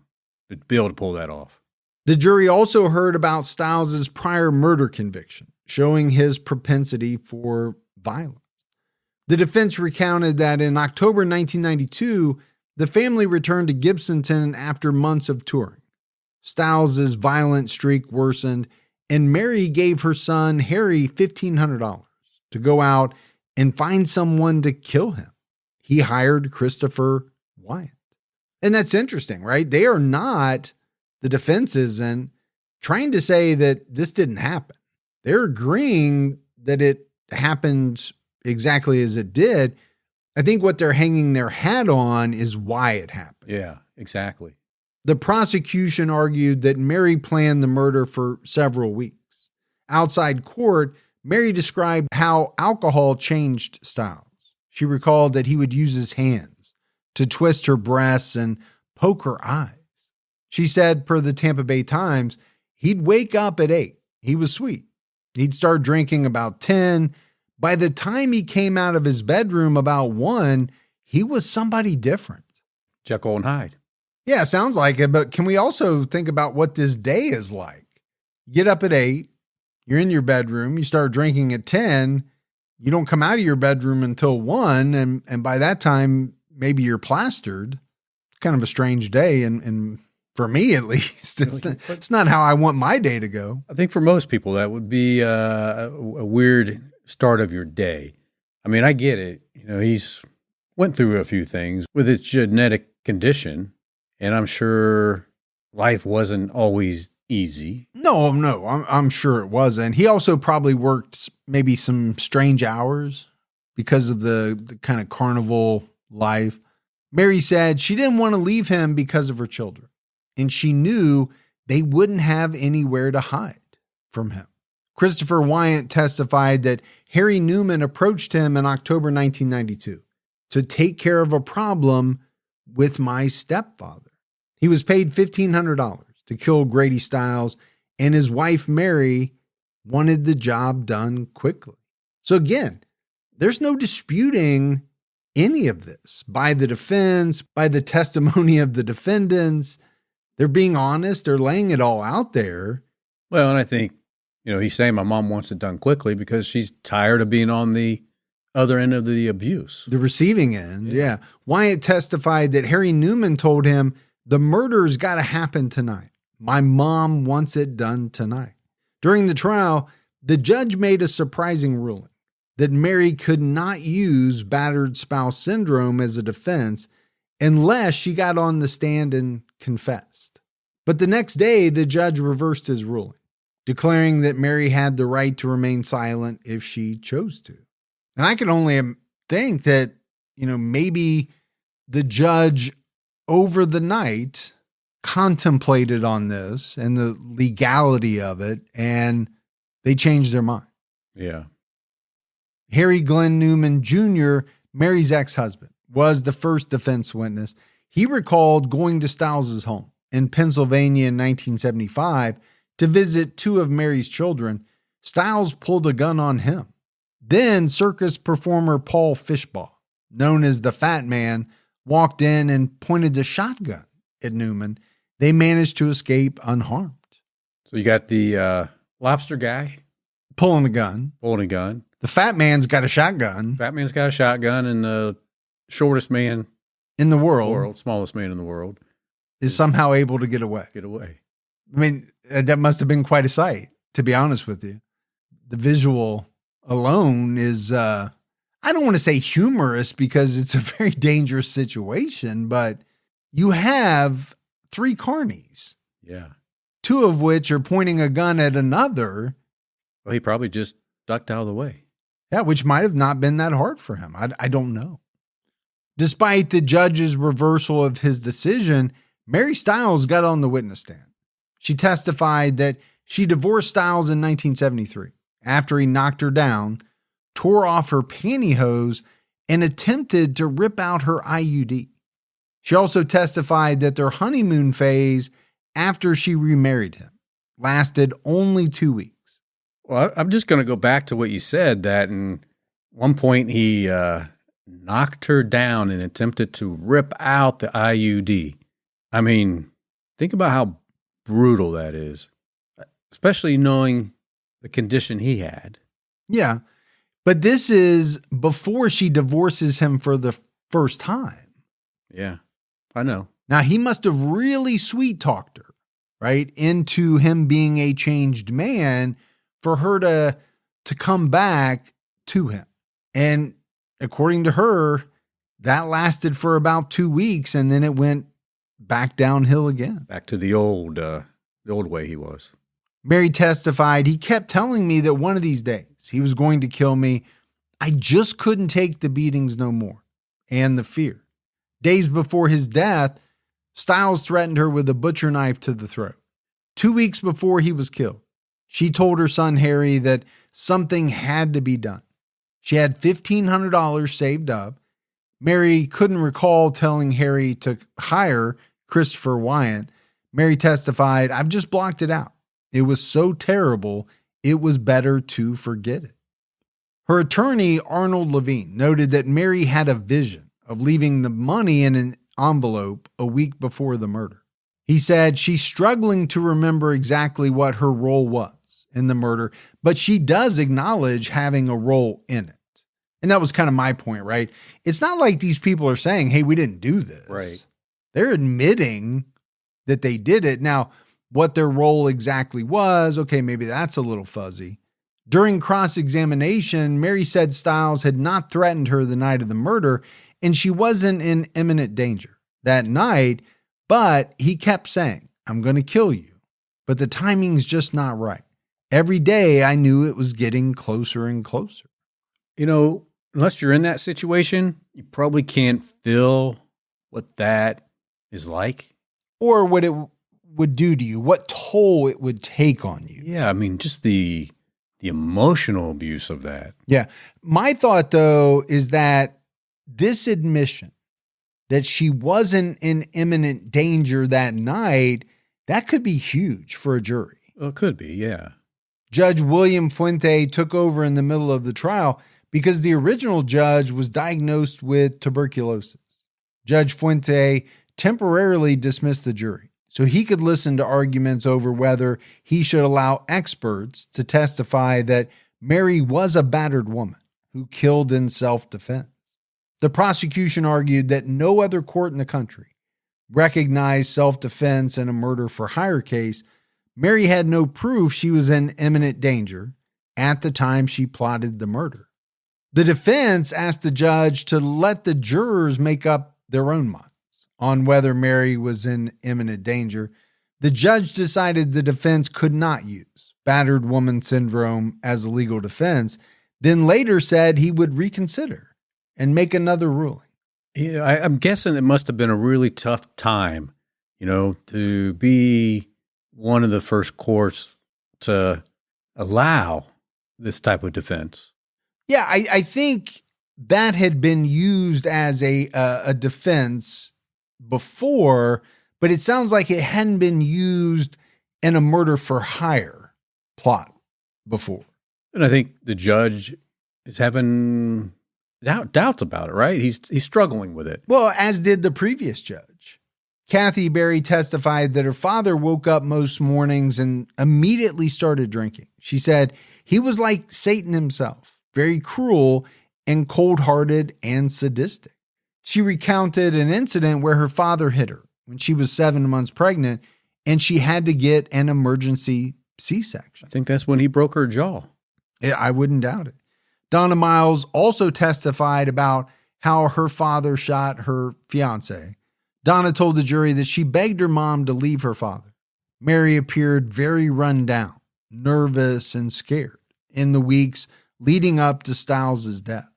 to be able to pull that off. The jury also heard about Stiles' prior murder conviction, showing his propensity for violence. The defense recounted that in October 1992, the family returned to Gibsonton after months of touring. Stiles' violent streak worsened, and Mary gave her son, Harry, $1,500 to go out and find someone to kill him. He hired Christopher Wyant. And that's interesting, right? They are not, the defense isn't trying to say that this didn't happen. They're agreeing that it happened exactly as it did. I think what they're hanging their hat on is why it happened. Yeah, exactly. The prosecution argued that Mary planned the murder for several weeks. Outside court, Mary described how alcohol changed Stiles. She recalled that he would use his hands to twist her breasts and poke her eyes. She said, per the Tampa Bay Times, he'd wake up at 8. He was sweet. He'd start drinking about 10. By the time he came out of his bedroom about 1, he was somebody different. Jekyll and Hyde. Yeah, sounds like it. But can we also think about what this day is like? You get up at 8, you're in your bedroom, you start drinking at 10, you don't come out of your bedroom until 1, and by that time, maybe you're plastered. Kind of a strange day, and for me at least, it's not how I want my day to go. I think for most people, that would be a weird start of your day. I mean, I get it. He's went through a few things with his genetic condition, And I'm sure life wasn't always easy. No, I'm sure it wasn't. He also probably worked maybe some strange hours because of the kind of carnival life. Mary said she didn't want to leave him because of her children, and she knew they wouldn't have anywhere to hide from him. Christopher Wyant testified that Harry Newman approached him in October 1992 to take care of a problem with my stepfather. He was paid $1,500 to kill Grady Stiles, and his wife, Mary, wanted the job done quickly. So again, there's no disputing any of this by the defense, by the testimony of the defendants. They're being honest. They're laying it all out there. Well, and I think, he's saying my mom wants it done quickly because she's tired of being on the other end of the abuse. The receiving end, yeah. Wyatt testified that Harry Newman told him, the murder's got to happen tonight. My mom wants it done tonight. During the trial, the judge made a surprising ruling that Mary could not use battered spouse syndrome as a defense unless she got on the stand and confessed. But the next day, the judge reversed his ruling, declaring that Mary had the right to remain silent if she chose to. And I can only think that, maybe the judge over the night contemplated on this and the legality of it, and they changed their mind. Yeah. Harry Glenn Newman Jr., Mary's ex-husband, was the first defense witness. He recalled going to Stiles' home in Pennsylvania in 1975 to visit two of Mary's children. Stiles pulled a gun on him. Then circus performer Paul Fishbaugh, known as the Fat Man, walked in and pointed a shotgun at Newman. They managed to escape unharmed. So you got the lobster guy pulling a gun. The Fat Man's got a shotgun. Fat Man's got a shotgun, and the shortest man in the world, smallest man in the world, is somehow able to get away. I mean, that must have been quite a sight, to be honest with you. The visual alone is, I don't want to say humorous because it's a very dangerous situation, but you have three carnies. Yeah. Two of which are pointing a gun at another. Well, he probably just ducked out of the way. Yeah, which might have not been that hard for him. I don't know. Despite the judge's reversal of his decision, Mary Stiles got on the witness stand. She testified that she divorced Stiles in 1973 after he knocked her down, tore off her pantyhose, and attempted to rip out her IUD. She also testified that their honeymoon phase after she remarried him lasted only 2 weeks. Well, I'm just going to go back to what you said, that in one point he knocked her down and attempted to rip out the IUD. I mean, think about how brutal that is, especially knowing the condition he had. Yeah, but this is before she divorces him for the first time. Yeah, I know. Now, he must have really sweet-talked her, right, into him being a changed man for her to come back to him. And according to her, that lasted for about 2 weeks, and then it went back downhill again. Back to the old way he was. Mary testified, he kept telling me that one of these days he was going to kill me. I just couldn't take the beatings no more and the fear. Days before his death, Stiles threatened her with a butcher knife to the throat. 2 weeks before he was killed, she told her son Harry that something had to be done. She had $1,500 saved up. Mary couldn't recall telling Harry to hire Christopher Wyant. Mary testified, I've just blocked it out. It was so terrible, it was better to forget it. Her attorney, Arnold Levine, noted that Mary had a vision of leaving the money in an envelope a week before the murder. He said she's struggling to remember exactly what her role was in the murder, but she does acknowledge having a role in it. And that was kind of my point, right? It's not like these people are saying, hey, we didn't do this. Right. They're admitting that they did it. Now, what their role exactly was, okay, maybe that's a little fuzzy. During cross-examination, Mary said Stiles had not threatened her the night of the murder, and she wasn't in imminent danger. That night, But he kept saying, I'm going to kill you, but the timing's just not right. Every day I knew it was getting closer and closer. Unless you're in that situation, you probably can't feel what that is like. Or what it would do to you, what toll it would take on you. Yeah, I mean, just the emotional abuse of that. Yeah. My thought, though, is that this admission that she wasn't in imminent danger that night, that could be huge for a jury. Well, it could be, yeah. Judge William Fuente took over in the middle of the trial because the original judge was diagnosed with tuberculosis. Judge Fuente temporarily dismissed the jury so he could listen to arguments over whether he should allow experts to testify that Mary was a battered woman who killed in self-defense. The prosecution argued that no other court in the country recognized self-defense in a murder-for-hire case. Mary had no proof she was in imminent danger at the time she plotted the murder. The defense asked the judge to let the jurors make up their own minds on whether Mary was in imminent danger. The judge decided the defense could not use battered woman syndrome as a legal defense, then later said he would reconsider and make another ruling. I'm guessing it must have been a really tough time, to be one of the first courts to allow this type of defense. Yeah, I think that had been used as a defense before, but it sounds like it hadn't been used in a murder for hire plot before. And I think the judge is having doubts about it, right? He's struggling with it. Well, as did the previous judge. Kathy Berry testified that her father woke up most mornings and immediately started drinking. She said he was like Satan himself, very cruel and cold-hearted and sadistic. She recounted an incident where her father hit her when she was 7 months pregnant and she had to get an emergency C-section. I think that's when he broke her jaw. I wouldn't doubt it. Donna Miles also testified about how her father shot her fiancé. Donna told the jury that she begged her mom to leave her father. Mary appeared very run down, nervous, and scared in the weeks leading up to Stiles' death.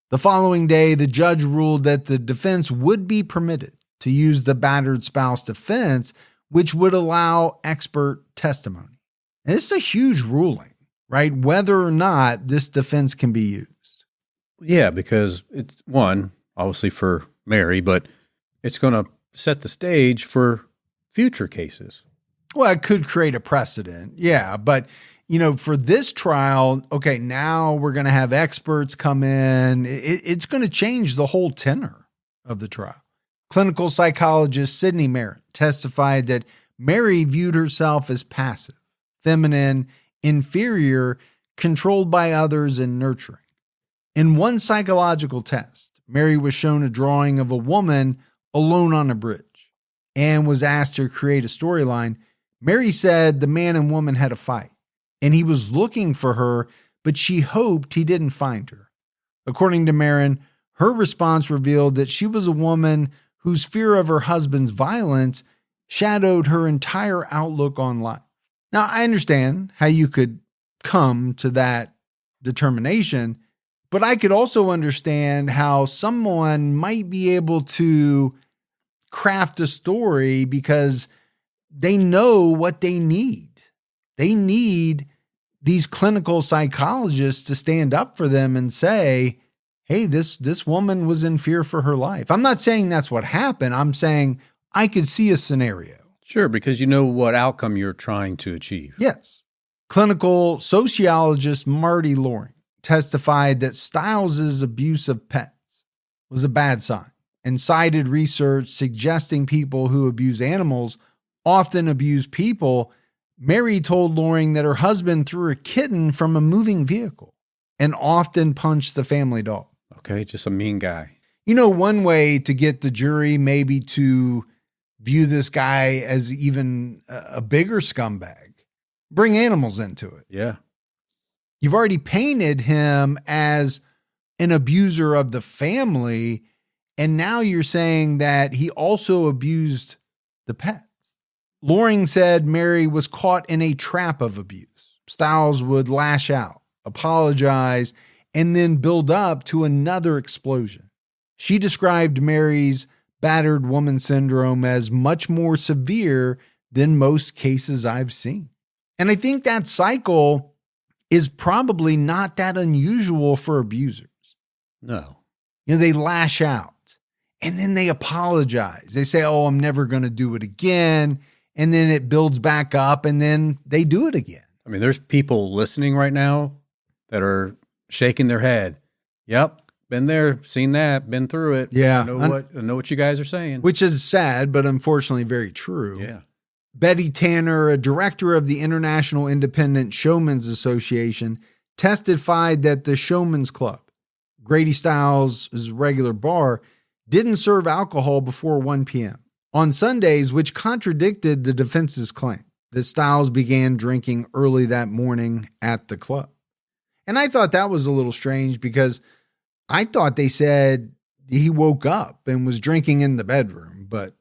The following day, the judge ruled that the defense would be permitted to use the battered spouse defense, which would allow expert testimony. And it's a huge ruling, right? Whether or not this defense can be used. Yeah, because it's one, obviously for Mary, but it's going to set the stage for future cases. Well, it could create a precedent. Yeah, but for this trial, okay, now we're going to have experts come in. It's going to change the whole tenor of the trial. Clinical psychologist Sidney Merritt testified that Mary viewed herself as passive, feminine, inferior, controlled by others, and nurturing. In one psychological test, Mary was shown a drawing of a woman alone on a bridge and was asked to create a storyline. Mary said the man and woman had a fight, and he was looking for her, but she hoped he didn't find her. According to Marin, her response revealed that she was a woman whose fear of her husband's violence shadowed her entire outlook on life. Now, I understand how you could come to that determination, but I could also understand how someone might be able to craft a story because they know what they need. They need these clinical psychologists to stand up for them and say, hey, this woman was in fear for her life. I'm not saying that's what happened. I'm saying I could see a scenario. Sure, because you know what outcome you're trying to achieve. Yes. Clinical sociologist Marty Loring testified that Stiles' abuse of pets was a bad sign and cited research suggesting people who abuse animals often abuse people. Mary told Loring that her husband threw a kitten from a moving vehicle and often punched the family dog. Okay, just a mean guy. One way to get the jury maybe to view this guy as even a bigger scumbag, bring animals into it. Yeah. You've already painted him as an abuser of the family, and now you're saying that he also abused the pets. Loring said Mary was caught in a trap of abuse. Stiles would lash out, apologize, and then build up to another explosion. She described Mary's battered woman syndrome as much more severe than most cases I've seen. And I think that cycle is probably not that unusual for abusers. No. They lash out and then they apologize. They say, oh, I'm never going to do it again. And then it builds back up and then they do it again. I mean, there's people listening right now that are shaking their head. Yep. Been there, seen that, been through it. Yeah. I know what you guys are saying. Which is sad, but unfortunately very true. Yeah. Betty Tanner, a director of the International Independent Showmen's Association, testified that the Showmen's Club, Grady Stiles' regular bar, didn't serve alcohol before 1 p.m. on Sundays, which contradicted the defense's claim that Stiles began drinking early that morning at the club. And I thought that was a little strange because I thought they said he woke up and was drinking in the bedroom, but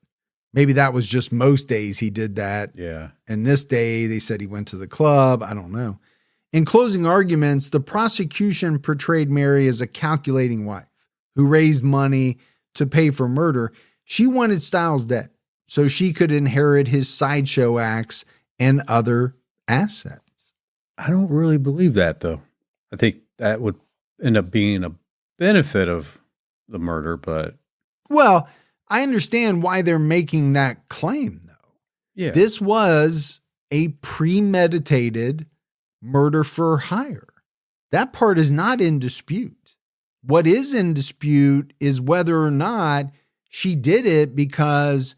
maybe that was just most days he did that. Yeah. And this day they said he went to the club. I don't know. In closing arguments, the prosecution portrayed Mary as a calculating wife who raised money to pay for murder. She wanted Stiles dead so she could inherit his sideshow acts and other assets. I don't really believe that, though. I think that would end up being a benefit of the murder, but... Well, I understand why they're making that claim, though. Yeah. This was a premeditated murder for hire. That part is not in dispute. What is in dispute is whether or not she did it because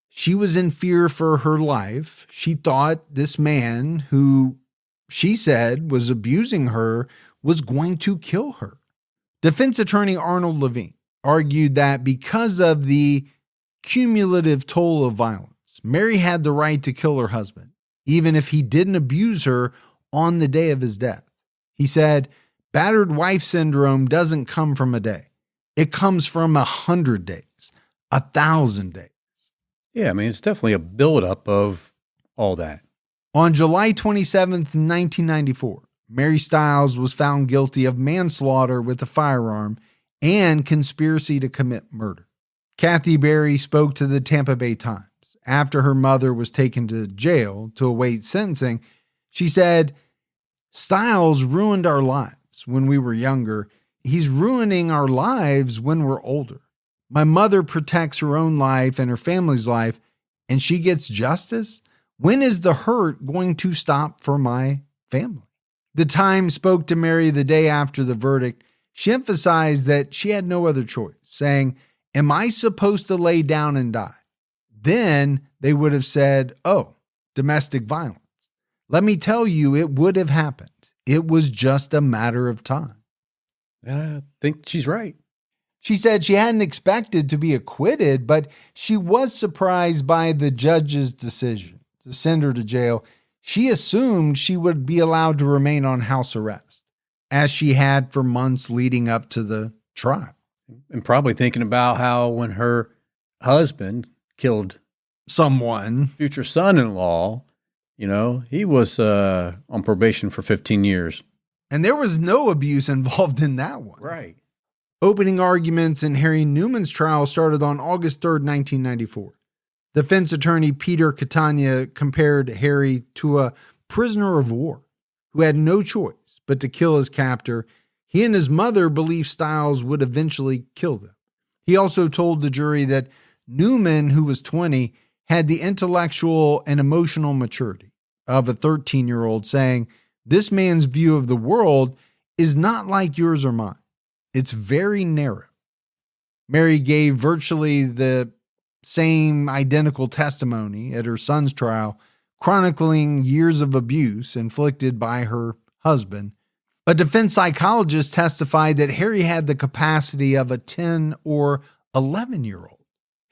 she was in fear for her life. She thought this man who she said was abusing her was going to kill her. Defense attorney Arnold Levine argued that because of the cumulative toll of violence, Mary had the right to kill her husband, even if he didn't abuse her on the day of his death. He said, battered wife syndrome doesn't come from a day. It comes from 100 days, 1,000 days. Yeah, I mean, it's definitely a buildup of all that. On July 27th, 1994, Mary Stiles was found guilty of manslaughter with a firearm and conspiracy to commit murder. Kathy Berry spoke to the Tampa Bay Times after her mother was taken to jail to await sentencing. She said, Stiles ruined our lives when we were younger. He's ruining our lives when we're older. My mother protects her own life and her family's life, and she gets justice. When is the hurt going to stop for my family? The Times spoke to Mary the day after the verdict. She emphasized that she had no other choice, saying, am I supposed to lay down and die? Then they would have said, oh, domestic violence. Let me tell you, it would have happened. It was just a matter of time. I think she's right. She said she hadn't expected to be acquitted, but she was surprised by the judge's decision to send her to jail. She assumed she would be allowed to remain on house arrest, as she had for months leading up to the trial. And probably thinking about how when her husband killed someone, future son-in-law, he was on probation for 15 years. And there was no abuse involved in that one. Right. Opening arguments in Harry Newman's trial started on August 3rd, 1994. Defense attorney Peter Catania compared Harry to a prisoner of war who had no choice but to kill his captor. He and his mother believed Stiles would eventually kill them. He also told the jury that Newman, who was 20, had the intellectual and emotional maturity of a 13-year-old, saying, this man's view of the world is not like yours or mine. It's very narrow. Mary gave virtually the same identical testimony at her son's trial, chronicling years of abuse inflicted by her husband. A defense psychologist testified that Harry had the capacity of a 10 or 11-year-old.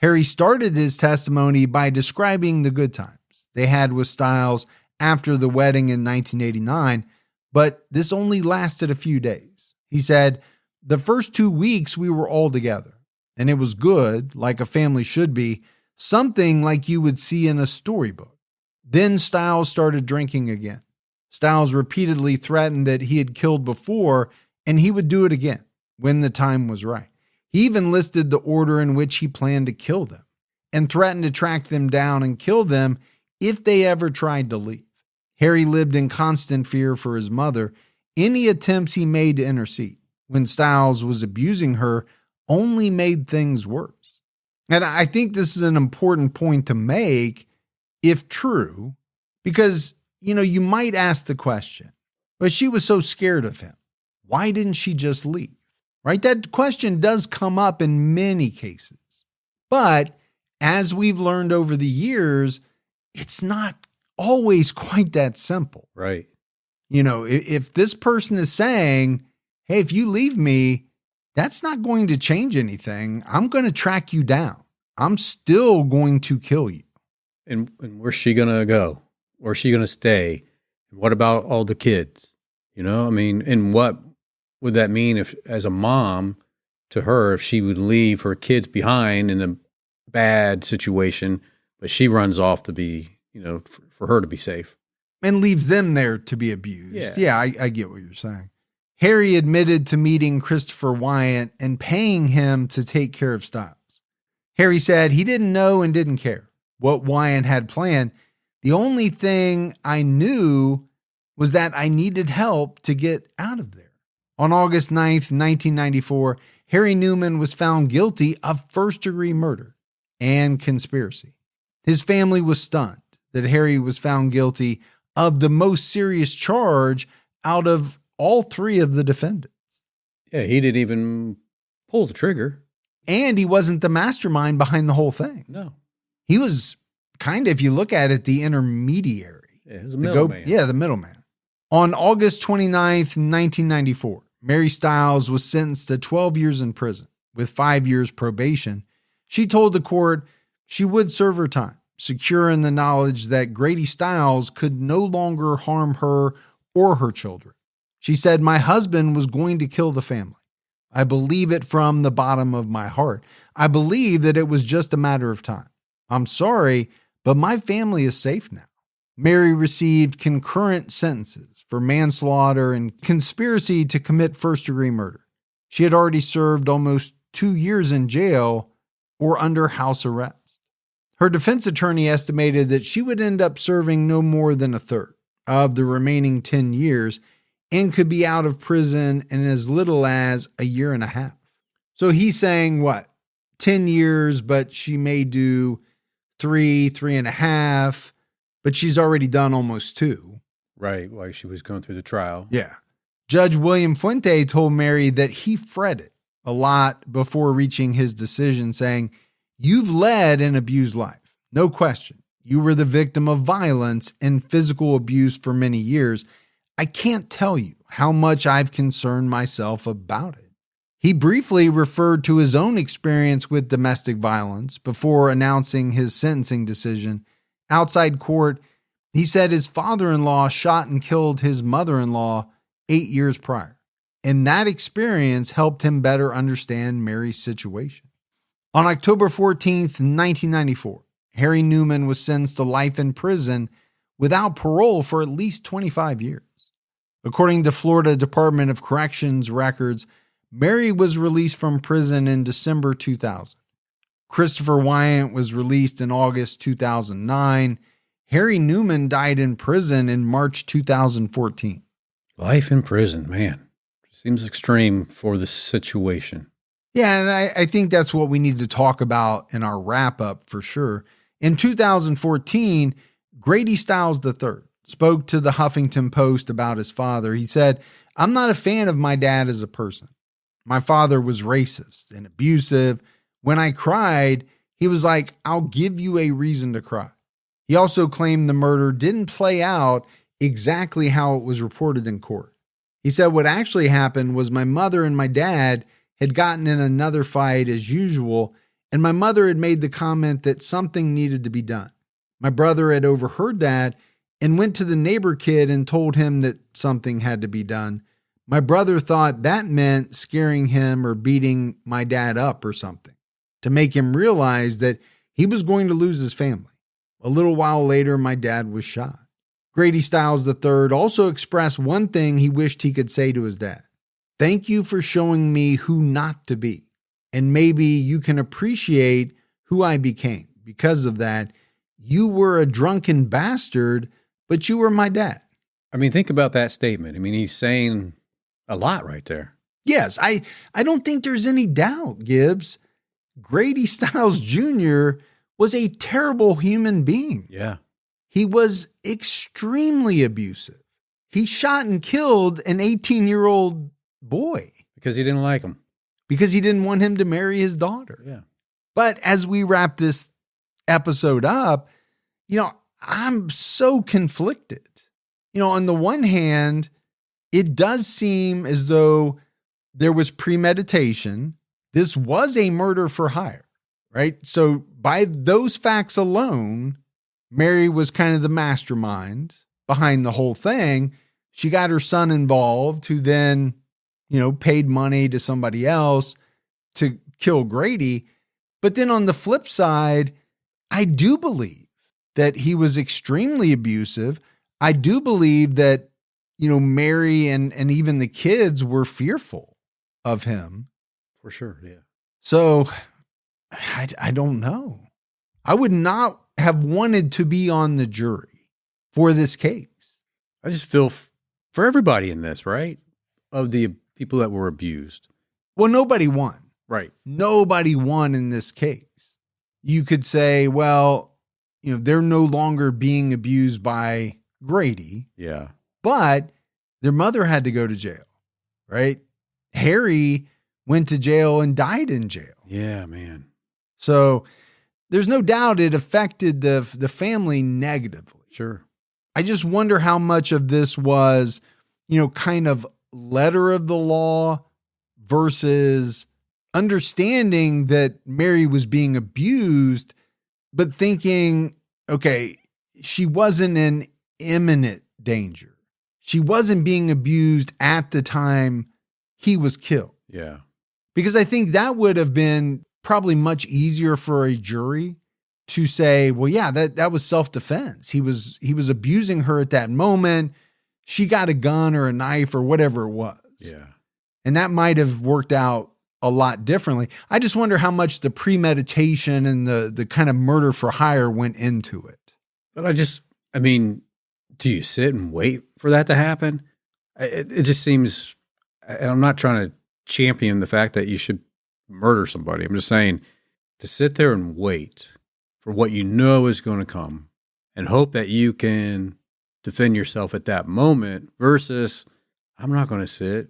Harry started his testimony by describing the good times they had with Stiles after the wedding in 1989, but this only lasted a few days. He said, the first 2 weeks we were all together, and it was good, like a family should be. something like you would see in a storybook. Then Stiles started drinking again. Stiles repeatedly threatened that he had killed before and he would do it again when the time was right. He even listed the order in which he planned to kill them and threatened to track them down and kill them if they ever tried to leave. Harry lived in constant fear for his mother. Any attempts he made to intercede when Stiles was abusing her only made things worse. And I think this is an important point to make, if true, because, you might ask the question, but she was so scared of him. Why didn't she just leave? Right? That question does come up in many cases. But as we've learned over the years, it's not always quite that simple. Right. If this person is saying, hey, if you leave me, that's not going to change anything. I'm going to track you down. I'm still going to kill you. And where's she going to go? Where's she going to stay? What about all the kids? And what would that mean if, as a mom to her, if she would leave her kids behind in a bad situation, but she runs off to be, for her to be safe. And leaves them there to be abused. Yeah, I get what you're saying. Harry admitted to meeting Christopher Wyatt and paying him to take care of Stiles. Harry said he didn't know and didn't care what Wyatt had planned. The only thing I knew was that I needed help to get out of there. On August 9th, 1994, Harry Newman was found guilty of first-degree murder and conspiracy. His family was stunned that Harry was found guilty of the most serious charge out of all three of the defendants. Yeah, he didn't even pull the trigger. And he wasn't the mastermind behind the whole thing. No. He was kind of, if you look at it, the intermediary. Yeah, he was a middleman. The middleman. On August 29th, 1994, Mary Stiles was sentenced to 12 years in prison with 5 years probation. She told the court she would serve her time, secure in the knowledge that Grady Stiles could no longer harm her or her children. She said, "My husband was going to kill the family. I believe it from the bottom of my heart. I believe that it was just a matter of time. I'm sorry, but my family is safe now." Mary received concurrent sentences for manslaughter and conspiracy to commit first-degree murder. She had already served almost 2 years in jail or under house arrest. Her defense attorney estimated that she would end up serving no more than a third of the remaining 10 years and could be out of prison in as little as a year and a half. So he's saying, 10 years, but she may do 3.5, but she's already done almost 2. Right, while she was going through the trial. Yeah. Judge William Fuente told Mary that he fretted a lot before reaching his decision, saying, "You've led an abused life, no question. You were the victim of violence and physical abuse for many years. I can't tell you how much I've concerned myself about it." He briefly referred to his own experience with domestic violence before announcing his sentencing decision. Outside court, he said his father-in-law shot and killed his mother-in-law 8 years prior, and that experience helped him better understand Mary's situation. On October 14th, 1994, Harry Newman was sentenced to life in prison without parole for at least 25 years. According to Florida Department of Corrections records, Mary was released from prison in December 2000. Christopher Wyatt was released in August 2009. Harry Newman died in prison in March 2014. Life in prison, man. Seems extreme for the situation. Yeah, and I think that's what we need to talk about in our wrap-up for sure. In 2014, Grady Stiles III spoke to the Huffington Post about his father. He said, "I'm not a fan of my dad as a person. My father was racist and abusive. When I cried, he was like, 'I'll give you a reason to cry.'" He also claimed the murder didn't play out exactly how it was reported in court. He said what actually happened was my mother and my dad had gotten in another fight as usual, and my mother had made the comment that something needed to be done. My brother had overheard that and went to the neighbor kid and told him that something had to be done. My brother thought that meant scaring him or beating my dad up or something, to make him realize that He was going to lose his family. A little while later, my dad was shot. Grady Stiles III also expressed one thing he wished he could say to his dad. Thank you for showing me who not to be. And maybe you can appreciate who I became. Because of that, you were a drunken bastard, but you were my dad. I mean, think about that statement. I mean, he's saying a lot right there. Yes, I don't think there's any doubt, Gibbs. Grady Stiles Jr. was a terrible human being. Yeah. He was extremely abusive. He shot and killed an 18-year-old boy. Because he didn't like him. Because he didn't want him to marry his daughter. Yeah. But as we wrap this episode up, I'm so conflicted. On the one hand, it does seem as though there was premeditation. This was a murder for hire, right? So by those facts alone, Mary was kind of the mastermind behind the whole thing. She got her son involved, who then, paid money to somebody else to kill Grady. But then on the flip side, I do believe that he was extremely abusive. I do believe that, Mary and even the kids were fearful of him. For sure, yeah. So I don't know. I would not have wanted to be on the jury for this case. I just feel for everybody in this, right? Of the people that were abused. Well, nobody won. Right. Nobody won in this case. You could say, well, they're no longer being abused by Grady. Yeah. But their mother had to go to jail, right? Harry went to jail and died in jail. Yeah, man. So there's no doubt it affected the family negatively. Sure. I just wonder how much of this was, kind of letter of the law versus understanding that Mary was being abused, but thinking, okay, she wasn't in imminent danger. She wasn't being abused at the time he was killed. Yeah. Because I think that would have been probably much easier for a jury to say, well, yeah, that was self-defense. He was abusing her at that moment. She got a gun or a knife or whatever it was. Yeah. And that might have worked out a lot differently. I just wonder how much the premeditation and the kind of murder for hire went into it. But I mean, do you sit and wait for that to happen? It just seems, and I'm not trying to champion the fact that you should murder somebody. I'm just saying to sit there and wait for what you know is going to come and hope that you can defend yourself at that moment versus I'm not going to sit.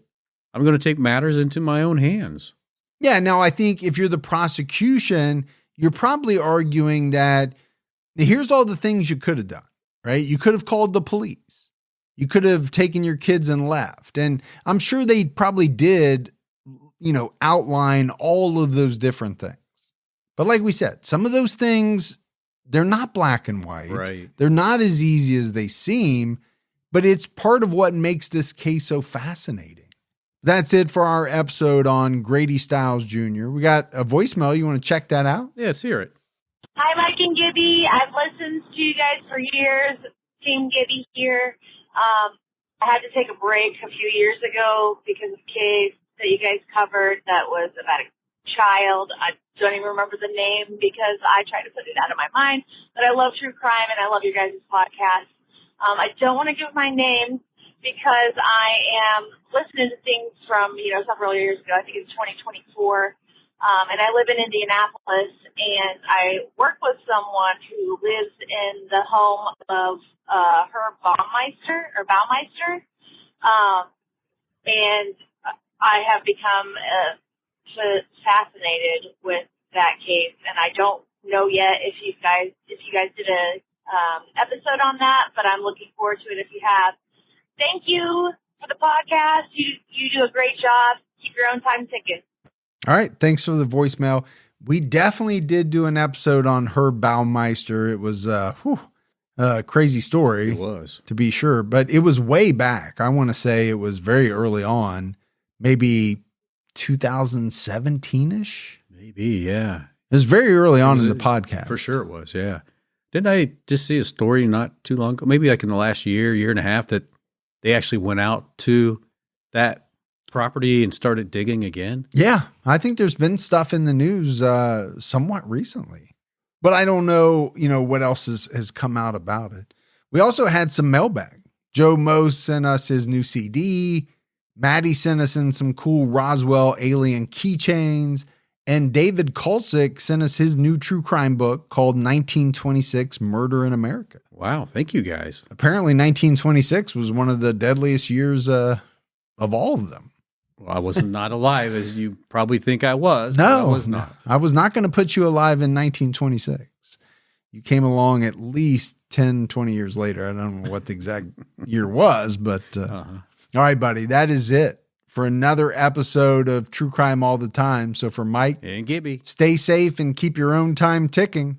I'm going to take matters into my own hands. Yeah. Now, I think if you're the prosecution, you're probably arguing that here's all the things you could have done, right? You could have called the police. You could have taken your kids and left. And I'm sure they probably did, outline all of those different things. But like we said, some of those things, they're not black and white. Right. They're not as easy as they seem, but it's part of what makes this case so fascinating. That's it for our episode on Grady Stiles Jr. We got a voicemail. You want to check that out? Yeah, let's hear it. Hi, Mike and Gibby. I've listened to you guys for years. Team Gibby here. I had to take a break a few years ago because of a case that you guys covered that was about a child. I don't even remember the name because I try to put it out of my mind. But I love true crime and I love your guys' podcast. I don't want to give my name because I am listening to things from, several years ago. I think it's 2024. And I live in Indianapolis, and I work with someone who lives in the home of her Baumeister. And I have become fascinated with that case, and I don't know yet if you guys did a episode on that, but I'm looking forward to it if you have. Thank you for the podcast. You do a great job. Keep your own time ticking. All right. Thanks for the voicemail. We definitely did do an episode on Herb Baumeister. It was a crazy story. It was. To be sure, but it was way back. I want to say it was very early on, maybe 2017-ish. Maybe, yeah. It was very early on in the podcast. For sure it was, yeah. Didn't I just see a story not too long ago, maybe like in the last year and a half, that they actually went out to that property and started digging again? Yeah, I think there's been stuff in the news somewhat recently. But I don't know, what else has come out about it. We also had some mailbag. Joe Moe sent us his new CD. Maddie sent us in some cool Roswell alien keychains. And David Kulsick sent us his new true crime book called 1926 Murder in America. Wow, thank you guys. Apparently 1926 was one of the deadliest years of all of them. Well, I was not alive, as you probably think I was. No, but I was not. I was not going to put you alive in 1926. You came along at least 10, 20 years later. I don't know what the exact year was, but all right, buddy, that is it for another episode of True Crime All the Time. So for Mike and Gibby, stay safe and keep your own time ticking.